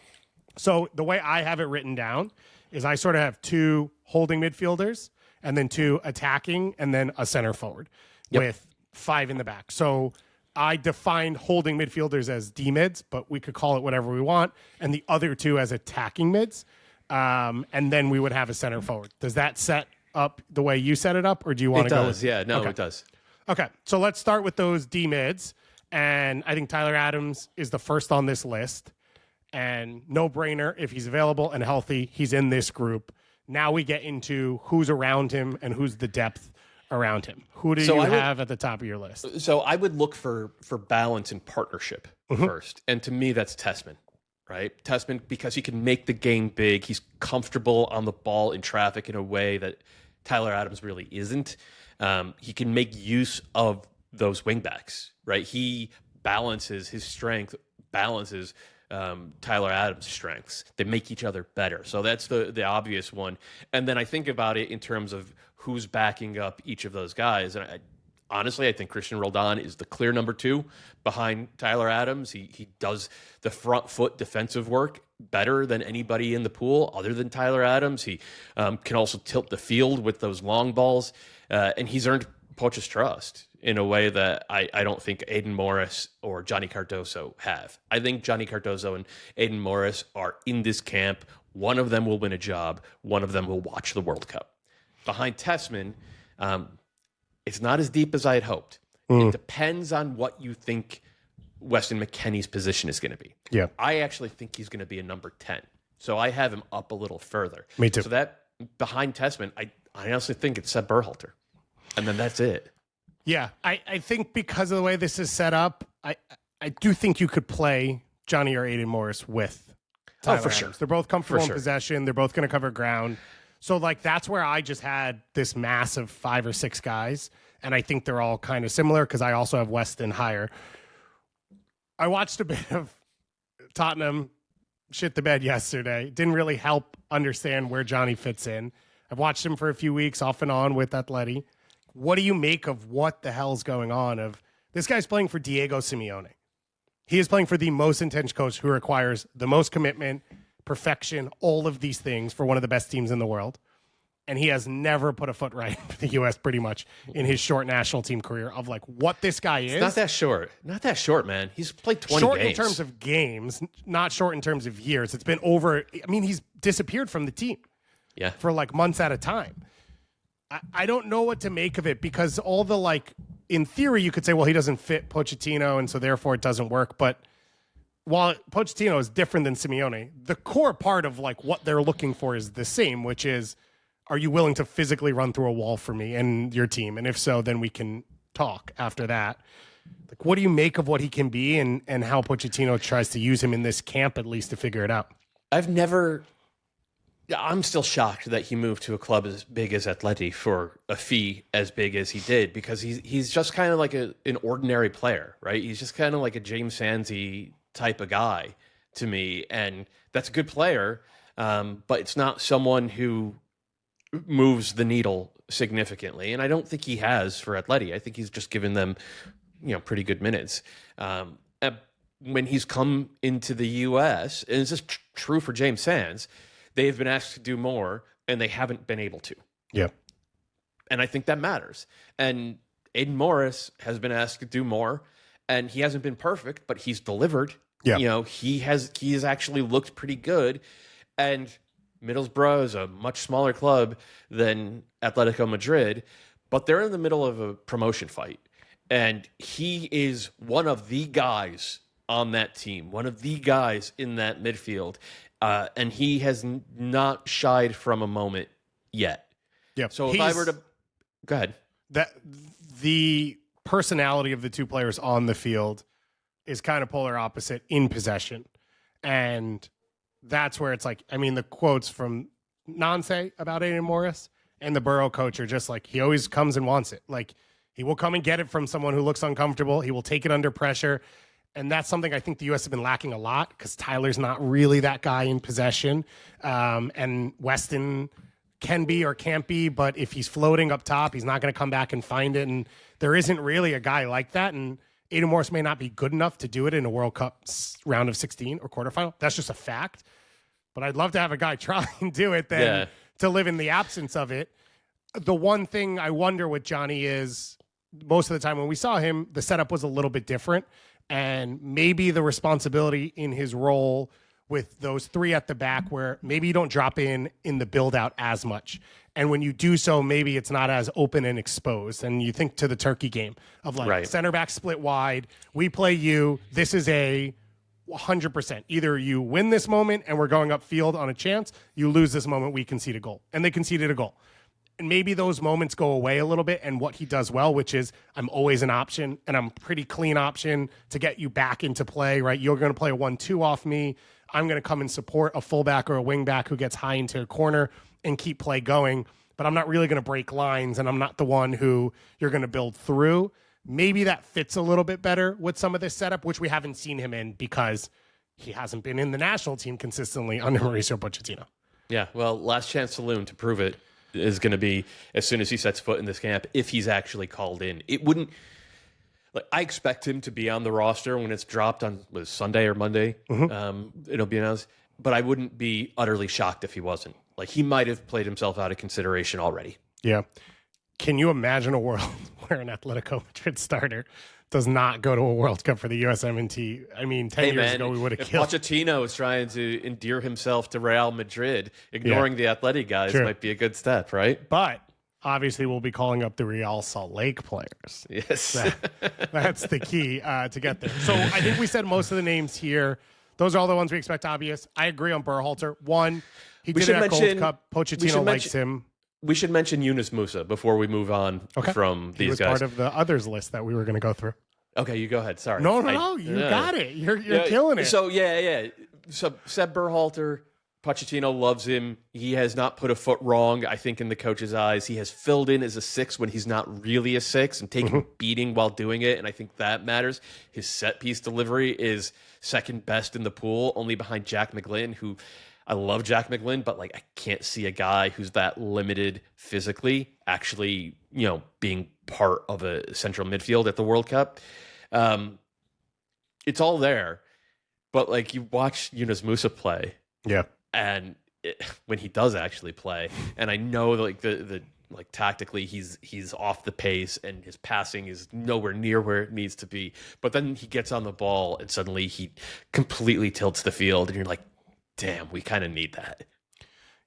So the way I have it written down is I sort of have 2 holding midfielders and then 2 attacking and then a center forward with 5 in the back. So I defined holding midfielders as D-mids, but we could call it whatever we want, and the other 2 as attacking mids, and then we would have a center forward. Does that set up the way you set it up, or do you want to go? It does, yeah. No, okay. It does. Okay, so let's start with those D-mids, and I think Tyler Adams is the first on this list, and no-brainer, if he's available and healthy, he's in this group. Now we get into who's around him and who's the depth around him. Who do you have at the top of your list? So I would look for balance and partnership first. And to me, that's Tessman, right? Tessman, because he can make the game big. He's comfortable on the ball in traffic in a way that Tyler Adams really isn't. He can make use of those wingbacks, right? He balances his strength, balances Tyler Adams' strengths. They make each other better. So that's the obvious one. And then I think about it in terms of who's backing up each of those guys. And honestly, I think Christian Roldan is the clear number 2 behind Tyler Adams. He does the front foot defensive work better than anybody in the pool other than Tyler Adams. He can also tilt the field with those long balls. And he's earned Poch's trust in a way that I don't think Aiden Morris or Johnny Cardoso have. I think Johnny Cardoso and Aiden Morris are in this camp. One of them will win a job. One of them will watch the World Cup. Behind Tessman, it's not as deep as I had hoped. It depends on what you think Weston McKennie's position is going to be. Yeah, I actually think he's going to be a number 10. So I have him up a little further. Me too. So that behind Tessman, I honestly think it's Seb Berhalter. And then that's it. Yeah, I think because of the way this is set up, I do think you could play Johnny or Aiden Morris with Tyler for Adams. sure. They're both comfortable in possession. They're both going to cover ground. So, like, that's where I just had this mass of 5 or 6 guys, and I think they're all kind of similar because I also have Weston higher. I watched a bit of Tottenham shit the bed yesterday. Didn't really help understand where Johnny fits in. I've watched him for a few weeks off and on with Atleti. What do you make of what the hell's going on? Of this guy's playing for Diego Simeone. He is playing for the most intense coach who requires the most commitment, perfection, all of these things for one of the best teams in the world. And he has never put a foot right for the U.S. pretty much in his short national team career of like what this guy is. It's not that short. Not that short, man. He's played 20 short games. In terms of games, not short in terms of years. It's been over. I mean, he's disappeared from the team for like months at a time. I don't know what to make of it because all the like, in theory, you could say, well, he doesn't fit Pochettino and so therefore it doesn't work. But while Pochettino is different than Simeone, the core part of like what they're looking for is the same, which is, are you willing to physically run through a wall for me and your team? And if so, then we can talk after that. Like, what do you make of what he can be and how Pochettino tries to use him in this camp, at least to figure it out? I've never Yeah, I'm still shocked that he moved to a club as big as Atleti for a fee as big as he did, because he's just kind of like an ordinary player, right? He's just kind of like a James Sandsy type of guy to me, and that's a good player, but it's not someone who moves the needle significantly, and I don't think he has for Atleti. I think he's just given them, pretty good minutes. When he's come into the U.S., and it's just true for James Sands, they've been asked to do more, and they haven't been able to. Yeah. And I think that matters. And Aiden Morris has been asked to do more, and he hasn't been perfect, but he's delivered. Yeah. He has actually looked pretty good. And Middlesbrough is a much smaller club than Atletico Madrid, but they're in the middle of a promotion fight. And he is one of the guys on that team, one of the guys in that midfield. And he has not shied from a moment yet. Yeah. So if I were to go ahead, the personality of the two players on the field is kind of polar opposite in possession, and that's where it's like, I mean, the quotes from Nancy about Aiden Morris and the Borough coach are just like, he always comes and wants it. Like, he will come and get it from someone who looks uncomfortable. He will take it under pressure. And that's something I think the U.S. have been lacking a lot, because Tyler's not really that guy in possession. And Weston can be or can't be, but if he's floating up top, he's not going to come back and find it. And there isn't really a guy like that. And Aiden Morris may not be good enough to do it in a World Cup round of 16 or quarterfinal. That's just a fact. But I'd love to have a guy try and do it than to live in the absence of it. The one thing I wonder with Johnny is, most of the time when we saw him, the setup was a little bit different. And maybe the responsibility in his role with those three at the back, where maybe you don't drop in the build out as much. And when you do so, maybe it's not as open and exposed. And you think to the Turkey game of like center back split wide. We play you. This is a 100%. Either you win this moment and we're going upfield on a chance. You lose this moment, we concede a goal. And they conceded a goal. And maybe those moments go away a little bit, and what he does well, which is I'm always an option, and I'm pretty clean option to get you back into play, right? You're going to play a 1-2 off me. I'm going to come and support a fullback or a wingback who gets high into a corner and keep play going, but I'm not really going to break lines, and I'm not the one who you're going to build through. Maybe that fits a little bit better with some of this setup, which we haven't seen him in because he hasn't been in the national team consistently under Mauricio Pochettino. Yeah, well, last chance saloon to prove it is going to be as soon as he sets foot in this camp, if he's actually called in. It wouldn't, like, I expect him to be on the roster when it's dropped on Sunday or Monday. It'll be announced, but I wouldn't be utterly shocked if he wasn't. Like, he might have played himself out of consideration already. Yeah. Can you imagine a world where an Atletico Madrid starter does not go to a World Cup for the USMNT? I mean, 10 years ago, we would have killed. Pochettino is trying to endear himself to Real Madrid. Ignoring the Atleti guys might be a good step, right? But obviously, we'll be calling up the Real Salt Lake players. Yes. That's the key to get there. So I think we said most of the names here. Those are all the ones we expect obvious. I agree on Berhalter. One, he did it at Gold Cup. Pochettino likes him. We should mention Yunus Musa before we move on from these guys. He was part of the others list that we were going to go through. Okay, you go ahead. Sorry. No. You got it. You're killing it. So, So, Seb Berhalter, Pochettino loves him. He has not put a foot wrong, I think, in the coach's eyes. He has filled in as a 6 when he's not really a 6 and taken a beating while doing it, and I think that matters. His set-piece delivery is second best in the pool, only behind Jack McGlynn, who... I love Jack McGlynn, but I can't see a guy who's that limited physically actually, being part of a central midfield at the World Cup. It's all there, but you watch Yunus Musa play, and when he does actually play, and I know the tactically he's off the pace and his passing is nowhere near where it needs to be, but then he gets on the ball and suddenly he completely tilts the field, and you're like, damn, we kind of need that.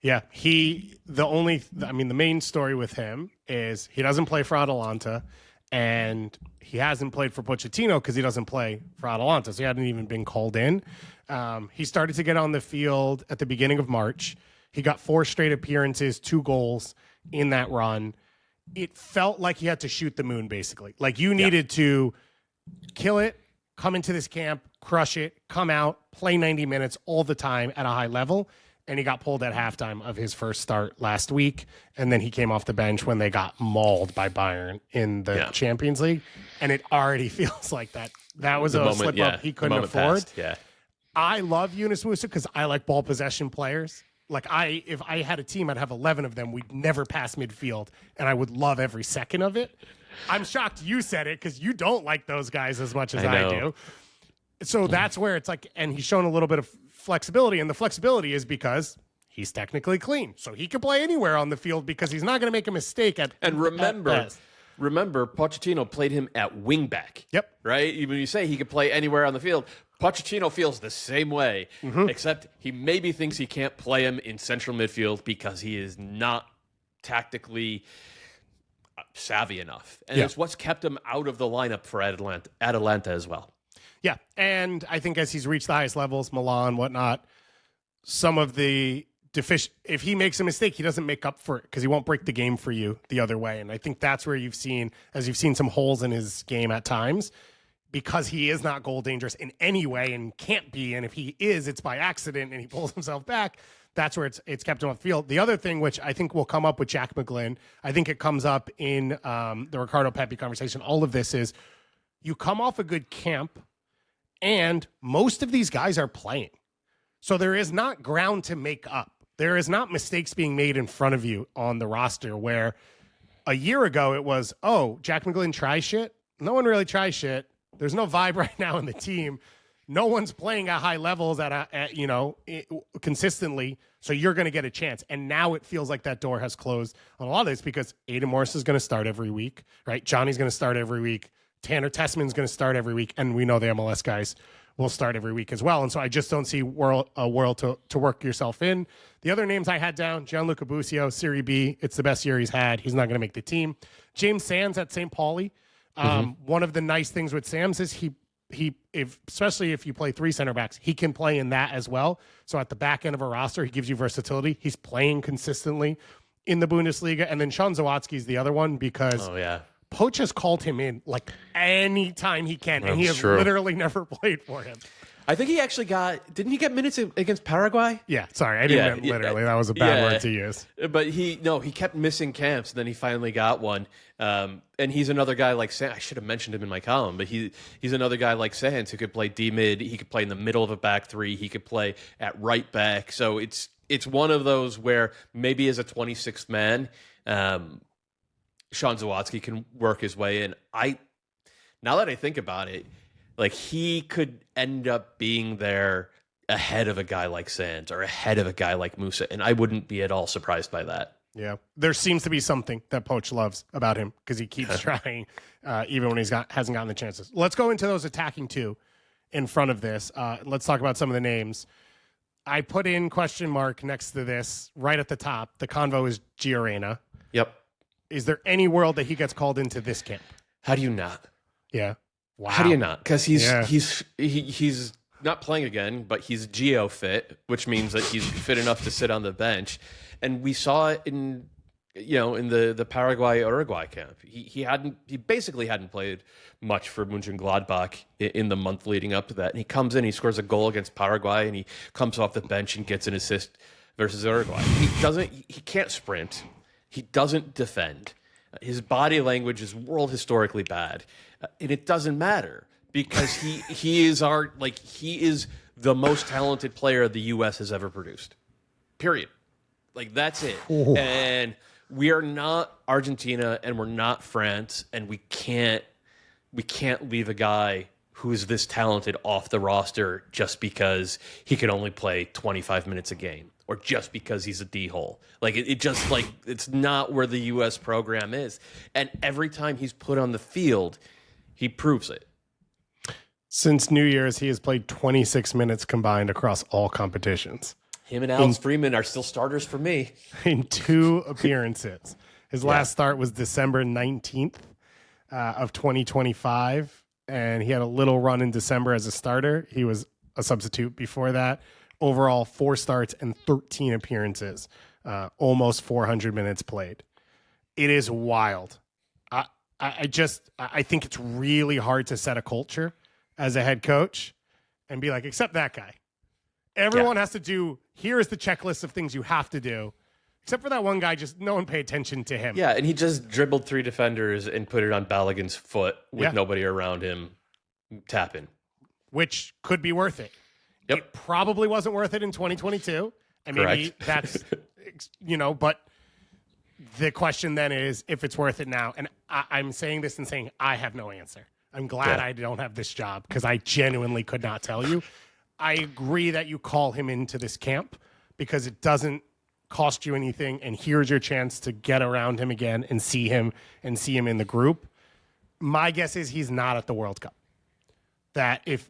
Yeah, the main story with him is he doesn't play for Atalanta, and he hasn't played for Pochettino because he doesn't play for Atalanta, so he hadn't even been called in. He started to get on the field at the beginning of March. He got 4 straight appearances, 2 goals in that run. It felt like he had to shoot the moon, basically. Like, you needed to kill it, come into this camp, crush it, come out, play 90 minutes all the time at a high level. and he got pulled at halftime of his first start last week, and then he came off the bench when they got mauled by Bayern in the Champions League, and it already feels like that was a slip up he couldn't afford. Passed, yeah. I love Yunus Musa because I like ball possession players. Like if I had a team, I'd have 11 of them. We'd never pass midfield, and I would love every second of it. I'm shocked you said it because you don't like those guys as much as I do. So that's where it's like, and he's shown a little bit of flexibility, and the flexibility is because he's technically clean, so he can play anywhere on the field because he's not going to make a mistake Remember, Pochettino played him at wing back. Yep. Right? When you say he could play anywhere on the field, Pochettino feels the same way, except he maybe thinks he can't play him in central midfield because he is not tactically savvy enough. And it's what's kept him out of the lineup for Atalanta as well. Yeah, and I think as he's reached the highest levels, Milan, whatnot, some of the if he makes a mistake, he doesn't make up for it because he won't break the game for you the other way. And I think that's where you've seen some holes in his game at times because he is not goal dangerous in any way and can't be. And if he is, it's by accident and he pulls himself back. That's where it's kept him off the field. The other thing, which I think will come up with Jack McGlynn, I think it comes up in the Ricardo Pepi conversation. All of this is you come off a good camp, and most of these guys are playing. So there is not ground to make up. There is not mistakes being made in front of you on the roster where a year ago it was, oh, Jack McGlynn tries shit. No one really tries shit. There's no vibe right now in the team. No one's playing at high levels consistently. So you're going to get a chance. And now it feels like that door has closed on a lot of this because Aiden Morris is going to start every week, right? Johnny's going to start every week. Tanner Tessman's going to start every week. And we know the MLS guys will start every week as well. And so I just don't see a world to work yourself in. The other names I had down, Gianluca Busio, Serie B. It's the best year he's had. He's not going to make the team. James Sands at St. Pauli. One of the nice things with Sands is especially if you play three center backs, he can play in that as well. So at the back end of a roster, he gives you versatility. He's playing consistently in the Bundesliga. And then Sean Zawatsky is the other one because Poch has called him in like any time he can, and he has literally never played for him. I think he actually didn't he get minutes against Paraguay? Yeah, sorry, I didn't mean literally. That was a bad word to use. But he kept missing camps, and then he finally got one. And he's another guy like Sands. I should have mentioned him in my column, but he's another guy like Sands who could play D-mid. He could play in the middle of a back three. He could play at right back. So it's one of those where maybe as a 26th man, Sean Zawatsky can work his way in. Now that I think about it, like he could end up being there ahead of a guy like Sands or ahead of a guy like Musa, and I wouldn't be at all surprised by that. Yeah, there seems to be something that Poch loves about him because he keeps trying, even when hasn't gotten the chances. Let's go into those attacking two in front of this. Let's talk about some of the names. I put in question mark next to this right at the top. The convo is Giorena. Yep. Is there any world that he gets called into this camp? How do you not? Yeah. Wow. How do you not? Because he's not playing again, but he's geo fit, which means that he's fit enough to sit on the bench. And we saw it in the Paraguay Uruguay camp. He basically hadn't played much for Mönchengladbach in the month leading up to that. And he comes in, he scores a goal against Paraguay, and he comes off the bench and gets an assist versus Uruguay. He can't sprint. He doesn't defend. His body language is world historically bad. And it doesn't matter because he is the most talented player the U.S. has ever produced. Period. Like, that's it. Oh. And we are not Argentina and we're not France, and we can't leave a guy who is this talented off the roster just because he can only play 25 minutes a game or just because he's a D-hole. Like, it's not where the U.S. program is. And every time he's put on the field, he proves it. Since New Year's, he has played 26 minutes combined across all competitions. Him and Alex Freeman are still starters for me. In 2 appearances. His last start was December 19th of 2025, and he had a little run in December as a starter. He was a substitute before that. Overall, 4 starts and 13 appearances, almost 400 minutes played. It is wild. I think it's really hard to set a culture as a head coach and be like, except that guy. Everyone has to do, here is the checklist of things you have to do. Except for that one guy, just no one pay attention to him. Yeah, and he just dribbled 3 defenders and put it on Balogun's foot with nobody around him tapping. Which could be worth it. Yep. It probably wasn't worth it in 2022. And maybe that's, but the question then is if it's worth it now. And I'm saying this and saying I have no answer. I'm glad I don't have this job because I genuinely could not tell you. I agree that you call him into this camp because it doesn't cost you anything. And here's your chance to get around him again and see him in the group. My guess is he's not at the World Cup. That if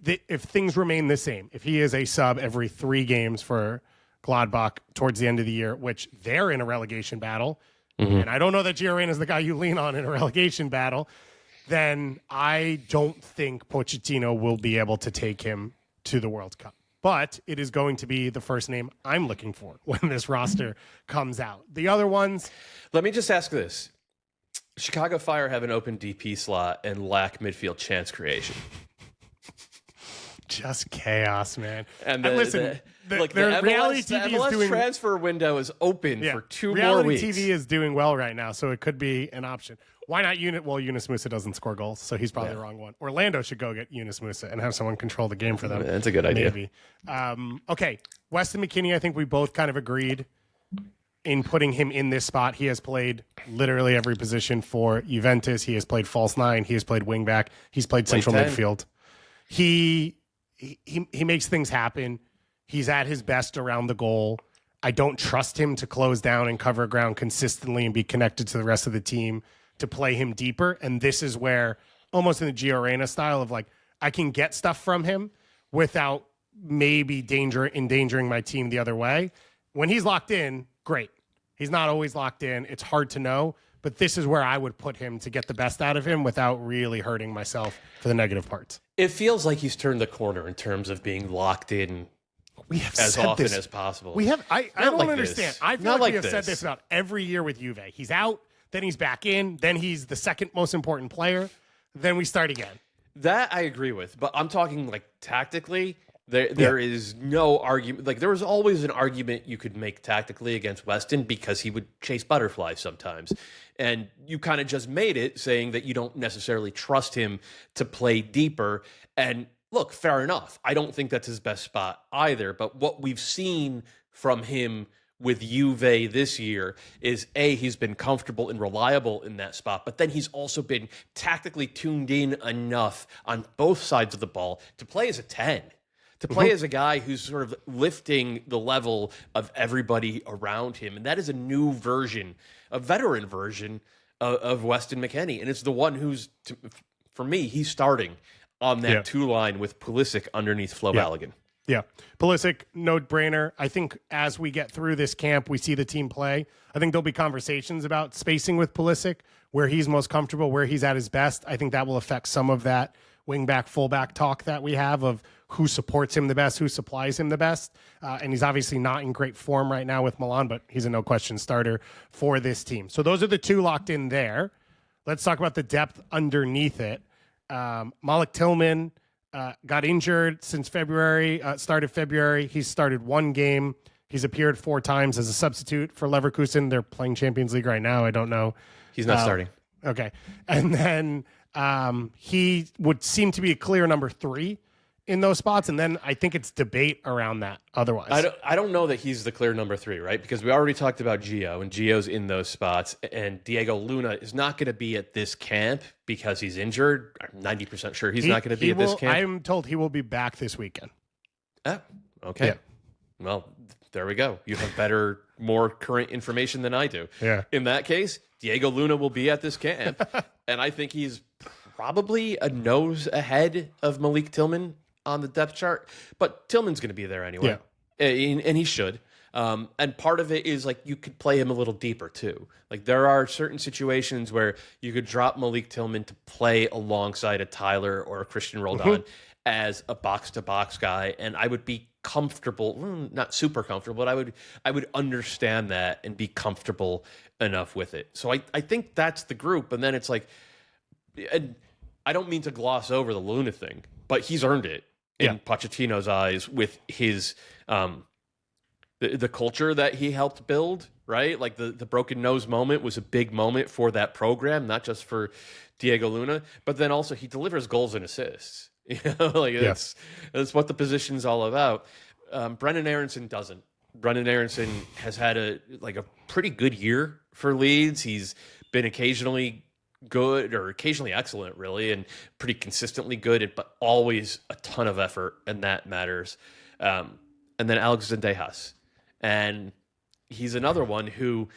things remain the same, if he is a sub every 3 games for Gladbach towards the end of the year, which they're in a relegation battle, and I don't know that Gio Reyna is the guy you lean on in a relegation battle, then I don't think Pochettino will be able to take him to the World Cup. But it is going to be the first name I'm looking for when this roster comes out. The other ones... Let me just ask this. Chicago Fire have an open DP slot and lack midfield chance creation. Just chaos, man. And listen, the reality MLS, TV MLS is doing transfer window is open for 2 more reality weeks. TV is doing well right now, so it could be an option. Why not Unit? Well, Yunus Musa doesn't score goals, so he's probably the wrong one. Orlando should go get Yunus Musa and have someone control the game for them. That's a good idea. Maybe. Okay, Weston McKennie, I think we both kind of agreed in putting him in this spot. He has played literally every position for Juventus. He has played false 9. He has played wing back. He's played central midfield. He makes things happen. He's at his best around the goal. I don't trust him to close down and cover ground consistently and be connected to the rest of the team to play him deeper. And this is where, almost in the Gio Reyna style of I can get stuff from him without maybe endangering my team the other way. When he's locked in, great. He's not always locked in. It's hard to know. But this is where I would put him to get the best out of him without really hurting myself for the negative parts. It feels like he's turned the corner in terms of being locked in as often as possible. I don't understand. I feel like we have said this about every year with Juve. He's out, then he's back in, then he's the second most important player, then we start again. That I agree with, but I'm talking tactically. There is no argument. There was always an argument you could make tactically against Weston because he would chase butterflies sometimes. And you kind of just made it saying that you don't necessarily trust him to play deeper. And look, fair enough. I don't think that's his best spot either. But what we've seen from him with Juve this year is he's been comfortable and reliable in that spot, but then he's also been tactically tuned in enough on both sides of the ball to play as a 10. To play as a guy who's sort of lifting the level of everybody around him. And that is a new version, a veteran version of Weston McKennie. And it's the one who's, for me, he's starting on that 2 line with Pulisic underneath Flo Balogun. Yeah. Pulisic, no-brainer. I think as we get through this camp, we see the team play. I think there'll be conversations about spacing with Pulisic, where he's most comfortable, where he's at his best. I think that will affect some of that wing-back, fullback talk that we have of who supports him the best, who supplies him the best. And he's obviously not in great form right now with Milan, but he's a no-question starter for this team. So those are the 2 locked in there. Let's talk about the depth underneath it. Malik Tillman got injured since February, started February. He's started 1 game. He's appeared 4 times as a substitute for Leverkusen. They're playing Champions League right now. I don't know. He's not starting. Okay. And then he would seem to be a clear number 3 in those spots, and then I think it's debate around that otherwise. I don't know that he's the clear number 3, right? Because we already talked about Gio, and Gio's in those spots, and Diego Luna is not going to be at this camp because he's injured. I'm 90% sure he's not going to be at this camp. I'm told he will be back this weekend. Oh, okay. Yeah. Well, there we go. You have better, more current information than I do. Yeah. In that case, Diego Luna will be at this camp, and I think he's probably a nose ahead of Malik Tillman on the depth chart, but Tillman's going to be there anyway, and he should. And part of it is you could play him a little deeper too. There are certain situations where you could drop Malik Tillman to play alongside a Tyler or a Christian Roldan as a box-to-box guy, and I would be comfortable, not super comfortable, but I would understand that and be comfortable enough with it. So I think that's the group, and then it's and I don't mean to gloss over the Luna thing, but he's earned it. in Pochettino's eyes with his the culture that he helped build, right? Like the broken nose moment was a big moment for that program, not just for Diego Luna, but then also he delivers goals and assists. That's what the position's all about. Brendan Aronson doesn't. Brendan Aronson has had a pretty good year for Leeds. He's been occasionally good or occasionally excellent, really, and pretty consistently good, but always a ton of effort, and that matters. And then Alex Zendejas. And he's another one who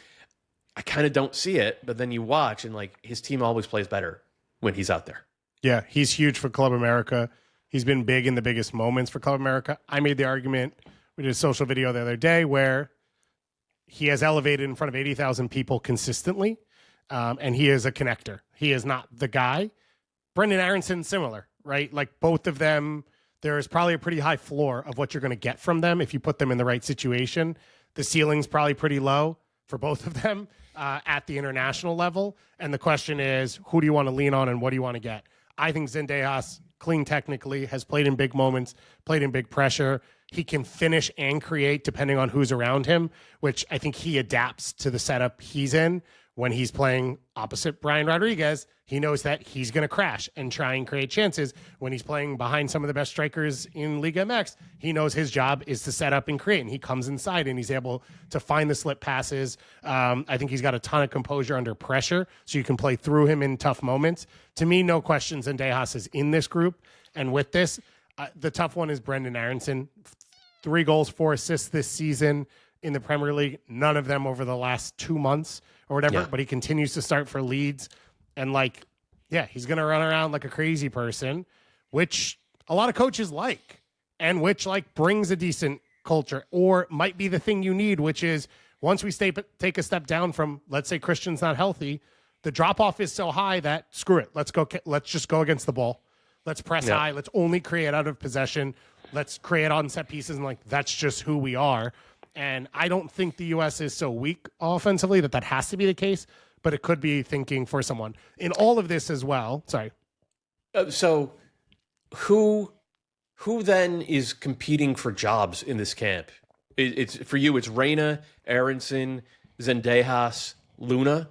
I kind of don't see it, but then you watch and his team always plays better when he's out there. Yeah, he's huge for Club America. He's been big in the biggest moments for Club America. I made the argument, we did a social video the other day where he has elevated in front of 80,000 people consistently, and he is a connector. He is not the guy. Brendan Aronson, similar, right? Like both of them, there is probably a pretty high floor of what you're going to get from them if you put them in the right situation. The ceiling's probably pretty low for both of them at the international level. And the question is, who do you want to lean on and what do you want to get? I think Zendejas, clean technically, has played in big moments, played in big pressure. He can finish and create depending on who's around him, which I think he adapts to the setup he's in. When he's playing opposite Brian Rodriguez, he knows that he's going to crash and try and create chances. When he's playing behind some of the best strikers in Liga MX, he knows his job is to set up and create, and he comes inside and he's able to find the slip passes. I think he's got a ton of composure under pressure, so you can play through him in tough moments. To me, no questions, Zendejas is in this group. And with this, the tough one is Brendan Aronson. 3 goals, 4 assists this season in the Premier League, none of them over the last 2 months or whatever, but he continues to start for Leeds. And he's going to run around like a crazy person, which a lot of coaches like, and which brings a decent culture, or might be the thing you need, which is once we take a step down from, let's say Christian's not healthy, the drop off is so high that screw it. Let's just go against the ball. Let's press high. Let's only create out of possession. Let's create on set pieces. And that's just who we are. And I don't think the U.S. is so weak offensively that has to be the case, but it could be thinking for someone. In all of this as well, sorry. So who then is competing for jobs in this camp? It's for you, it's Reyna, Aronson, Zendejas, Luna,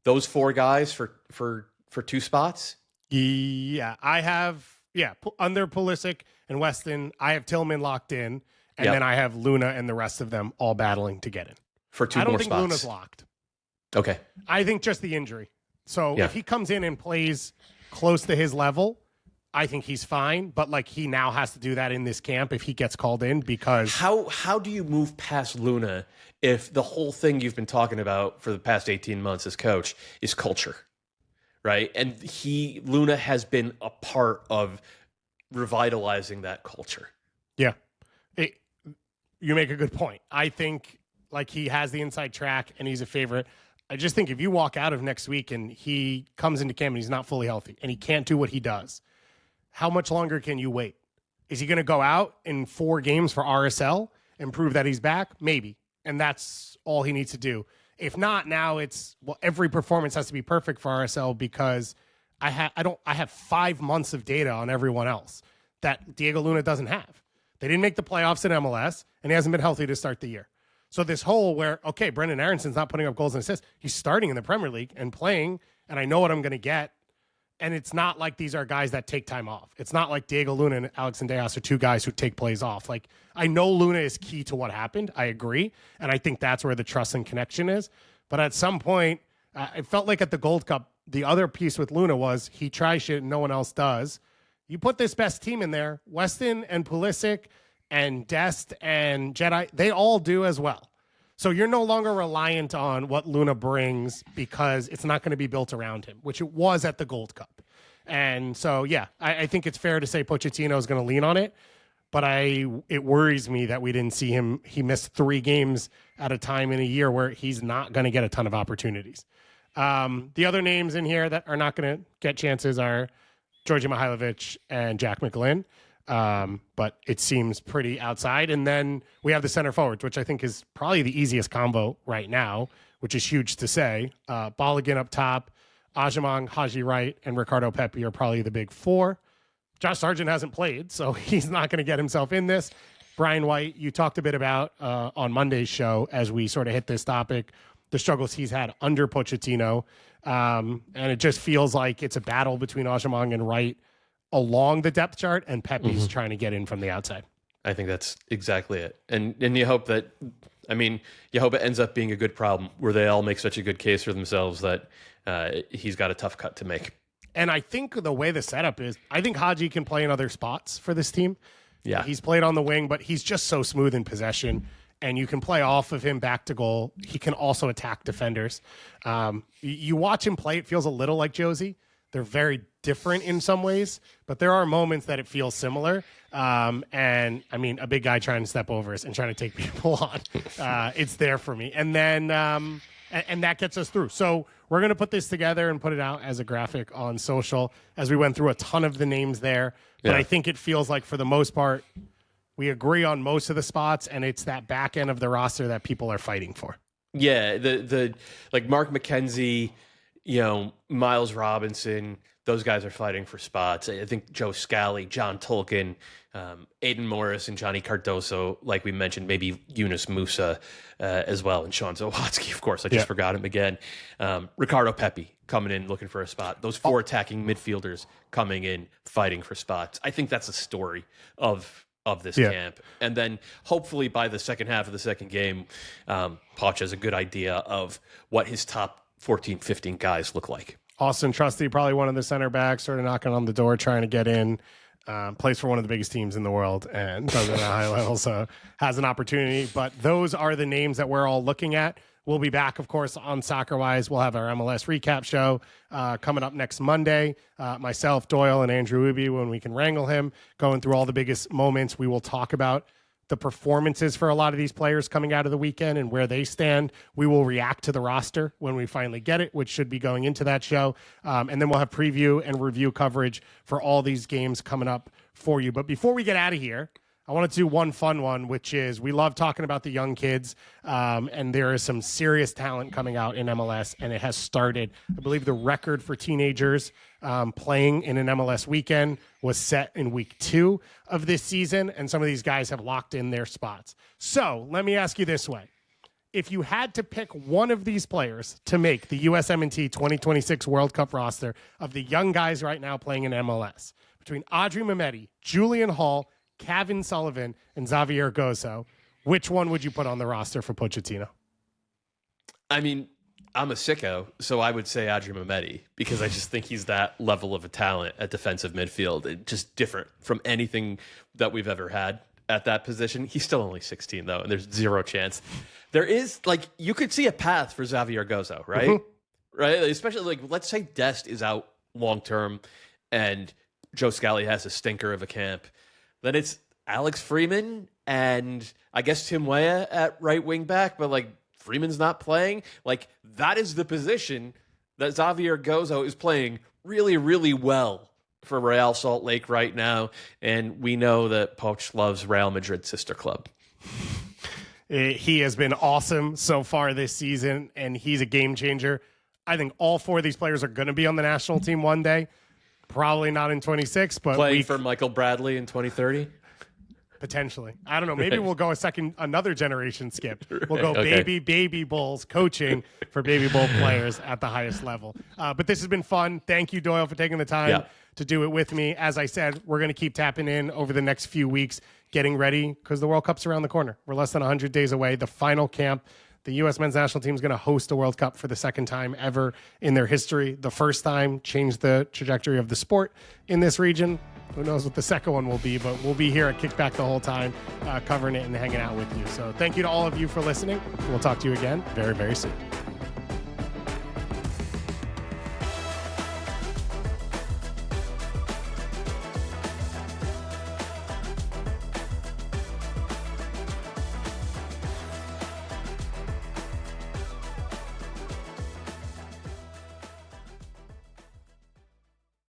those 4 guys for 2 spots? Yeah, I have, under Pulisic and Weston, I have Tillman locked in. And then I have Luna and the rest of them all battling to get in. For 2 more spots. I don't think Luna's locked. Okay. I think just the injury. So if he comes in and plays close to his level, I think he's fine. But he now has to do that in this camp if he gets called in, because how do you move past Luna if the whole thing you've been talking about for the past 18 months as coach is culture, right? And Luna has been a part of revitalizing that culture. Yeah. You make a good point. I think he has the inside track and he's a favorite. I just think if you walk out of next week and he comes into camp and he's not fully healthy and he can't do what he does, how much longer can you wait? Is he going to go out in 4 games for RSL and prove that he's back? Maybe. And that's all he needs to do. If not, now it's, every performance has to be perfect for RSL, because I have 5 months of data on everyone else that Diego Luna doesn't have. They didn't make the playoffs in MLS, and he hasn't been healthy to start the year. So this whole Brendan Aronson's not putting up goals and assists. He's starting in the Premier League and playing, and I know what I'm going to get. And it's not like these are guys that take time off. It's not like Diego Luna and Alex Zendejas are 2 guys who take plays off. I know Luna is key to what happened. I agree. And I think that's where the trust and connection is. But at some point, it felt like at the Gold Cup, the other piece with Luna was he tries shit no one else does. You put this best team in there, Weston and Pulisic and Dest and Jedi, they all do as well. So you're no longer reliant on what Luna brings, because it's not going to be built around him, which it was at the Gold Cup. And so, I think it's fair to say Pochettino is going to lean on it, but it worries me that we didn't see him. He missed 3 games at a time in a year where he's not going to get a ton of opportunities. The other names in here that are not going to get chances are Georgi Mihailovic and Jack McGlynn. But it seems pretty outside. And then we have the center forwards, which I think is probably the easiest combo right now, which is huge to say. Balogun up top, Ajamang, Haji Wright, and Ricardo Pepi are probably the big 4. Josh Sargent hasn't played, so he's not going to get himself in this. Brian White, you talked a bit about on Monday's show as we sort of hit this topic, the struggles he's had under Pochettino. And it just feels like it's a battle between Aubameyang and Wright along the depth chart, and Pepe's trying to get in from the outside. I think that's exactly it. And you hope that, you hope it ends up being a good problem where they all make such a good case for themselves that he's got a tough cut to make. And I think the way the setup is, I think Haji can play in other spots for this team. Yeah. He's played on the wing, but he's just so smooth in possession, and you can play off of him back to goal. He can also attack defenders. You watch him play, it feels a little like Josie. They're very different in some ways, but there are moments that it feels similar. And I mean, a big guy trying to step over us and trying to take people on, it's there for me. And then, and that gets us through. So we're going to put this together and put it out as a graphic on social, as we went through a ton of the names there. But I think it feels like, for the most part, we agree on most of the spots, and it's that back end of the roster that people are fighting for. Yeah, the like Mark McKenzie, Miles Robinson, those guys are fighting for spots. I think Joe Scally, John Tolkien, Aiden Morris, and Johnny Cardoso, like we mentioned, maybe Yunus Musa as well, and Sean Zawatsky, of course. I just forgot him again. Ricardo Pepi coming in looking for a spot. Those four attacking midfielders coming in fighting for spots. I think that's a story of this camp. And then hopefully by the second half of the second game, Poch has a good idea of what his top 14, 15 guys look like. Austin Trusty, probably one of the center backs, sort of knocking on the door, trying to get in. Plays for one of the biggest teams in the world and does it at a high level, so has an opportunity. But those are the names that we're all looking at. We'll be back, of course, on Soccer Wise. We'll have our MLS recap show coming up next Monday. Myself, Doyle, and Andrew Ubi, when we can wrangle him, going through all the biggest moments. We will talk about the performances for a lot of these players coming out of the weekend and where they stand. We will react to the roster when we finally get it, which should be going into that show. And then we'll have preview and review coverage for all these games coming up for you. But before we get out of here, I want to do one fun one, which is we love talking about the young kids, and there is some serious talent coming out in MLS, and it has started. I believe the record for teenagers playing in an MLS weekend was set in week 2 of this season, and some of these guys have locked in their spots. So let me ask you this way. If you had to pick one of these players to make the USMNT 2026 World Cup roster of the young guys right now playing in MLS, between Audrey Mehmeti, Julian Hall, Kevin Sullivan, and Xavier Gozo, which one would you put on the roster for Pochettino? I mean, I'm a sicko, so I would say Audrey Mehmeti, because I just think he's that level of a talent at defensive midfield. It's just different from anything that we've ever had at that position. He's still only 16, though, and there's zero chance. There is, you could see a path for Xavier Gozo, right? Mm-hmm. Right? Especially, let's say Dest is out long-term and Joe Scally has a stinker of a camp. Then it's Alex Freeman and I guess Tim Weah at right wing back, but Freeman's not playing. That is the position that Xavier Gozo is playing really, really well for Real Salt Lake right now. And we know that Poch loves Real Madrid sister club. He has been awesome so far this season, and he's a game changer. I think all 4 of these players are going to be on the national team one day. Probably not in 26, but playing for Michael Bradley in 2030. Potentially. I don't know. Maybe we'll go another generation skip. We'll go baby Bulls coaching for baby Bull players at the highest level. But this has been fun. Thank you, Doyle, for taking the time to do it with me. As I said, we're going to keep tapping in over the next few weeks, getting ready because the World Cup's around the corner. We're less than 100 days away. The final camp. The U.S. men's national team is going to host a World Cup for the second time ever in their history. The first time changed the trajectory of the sport in this region. Who knows what the second one will be, but we'll be here at Kickback the whole time, covering it and hanging out with you. So thank you to all of you for listening. We'll talk to you again very, very soon.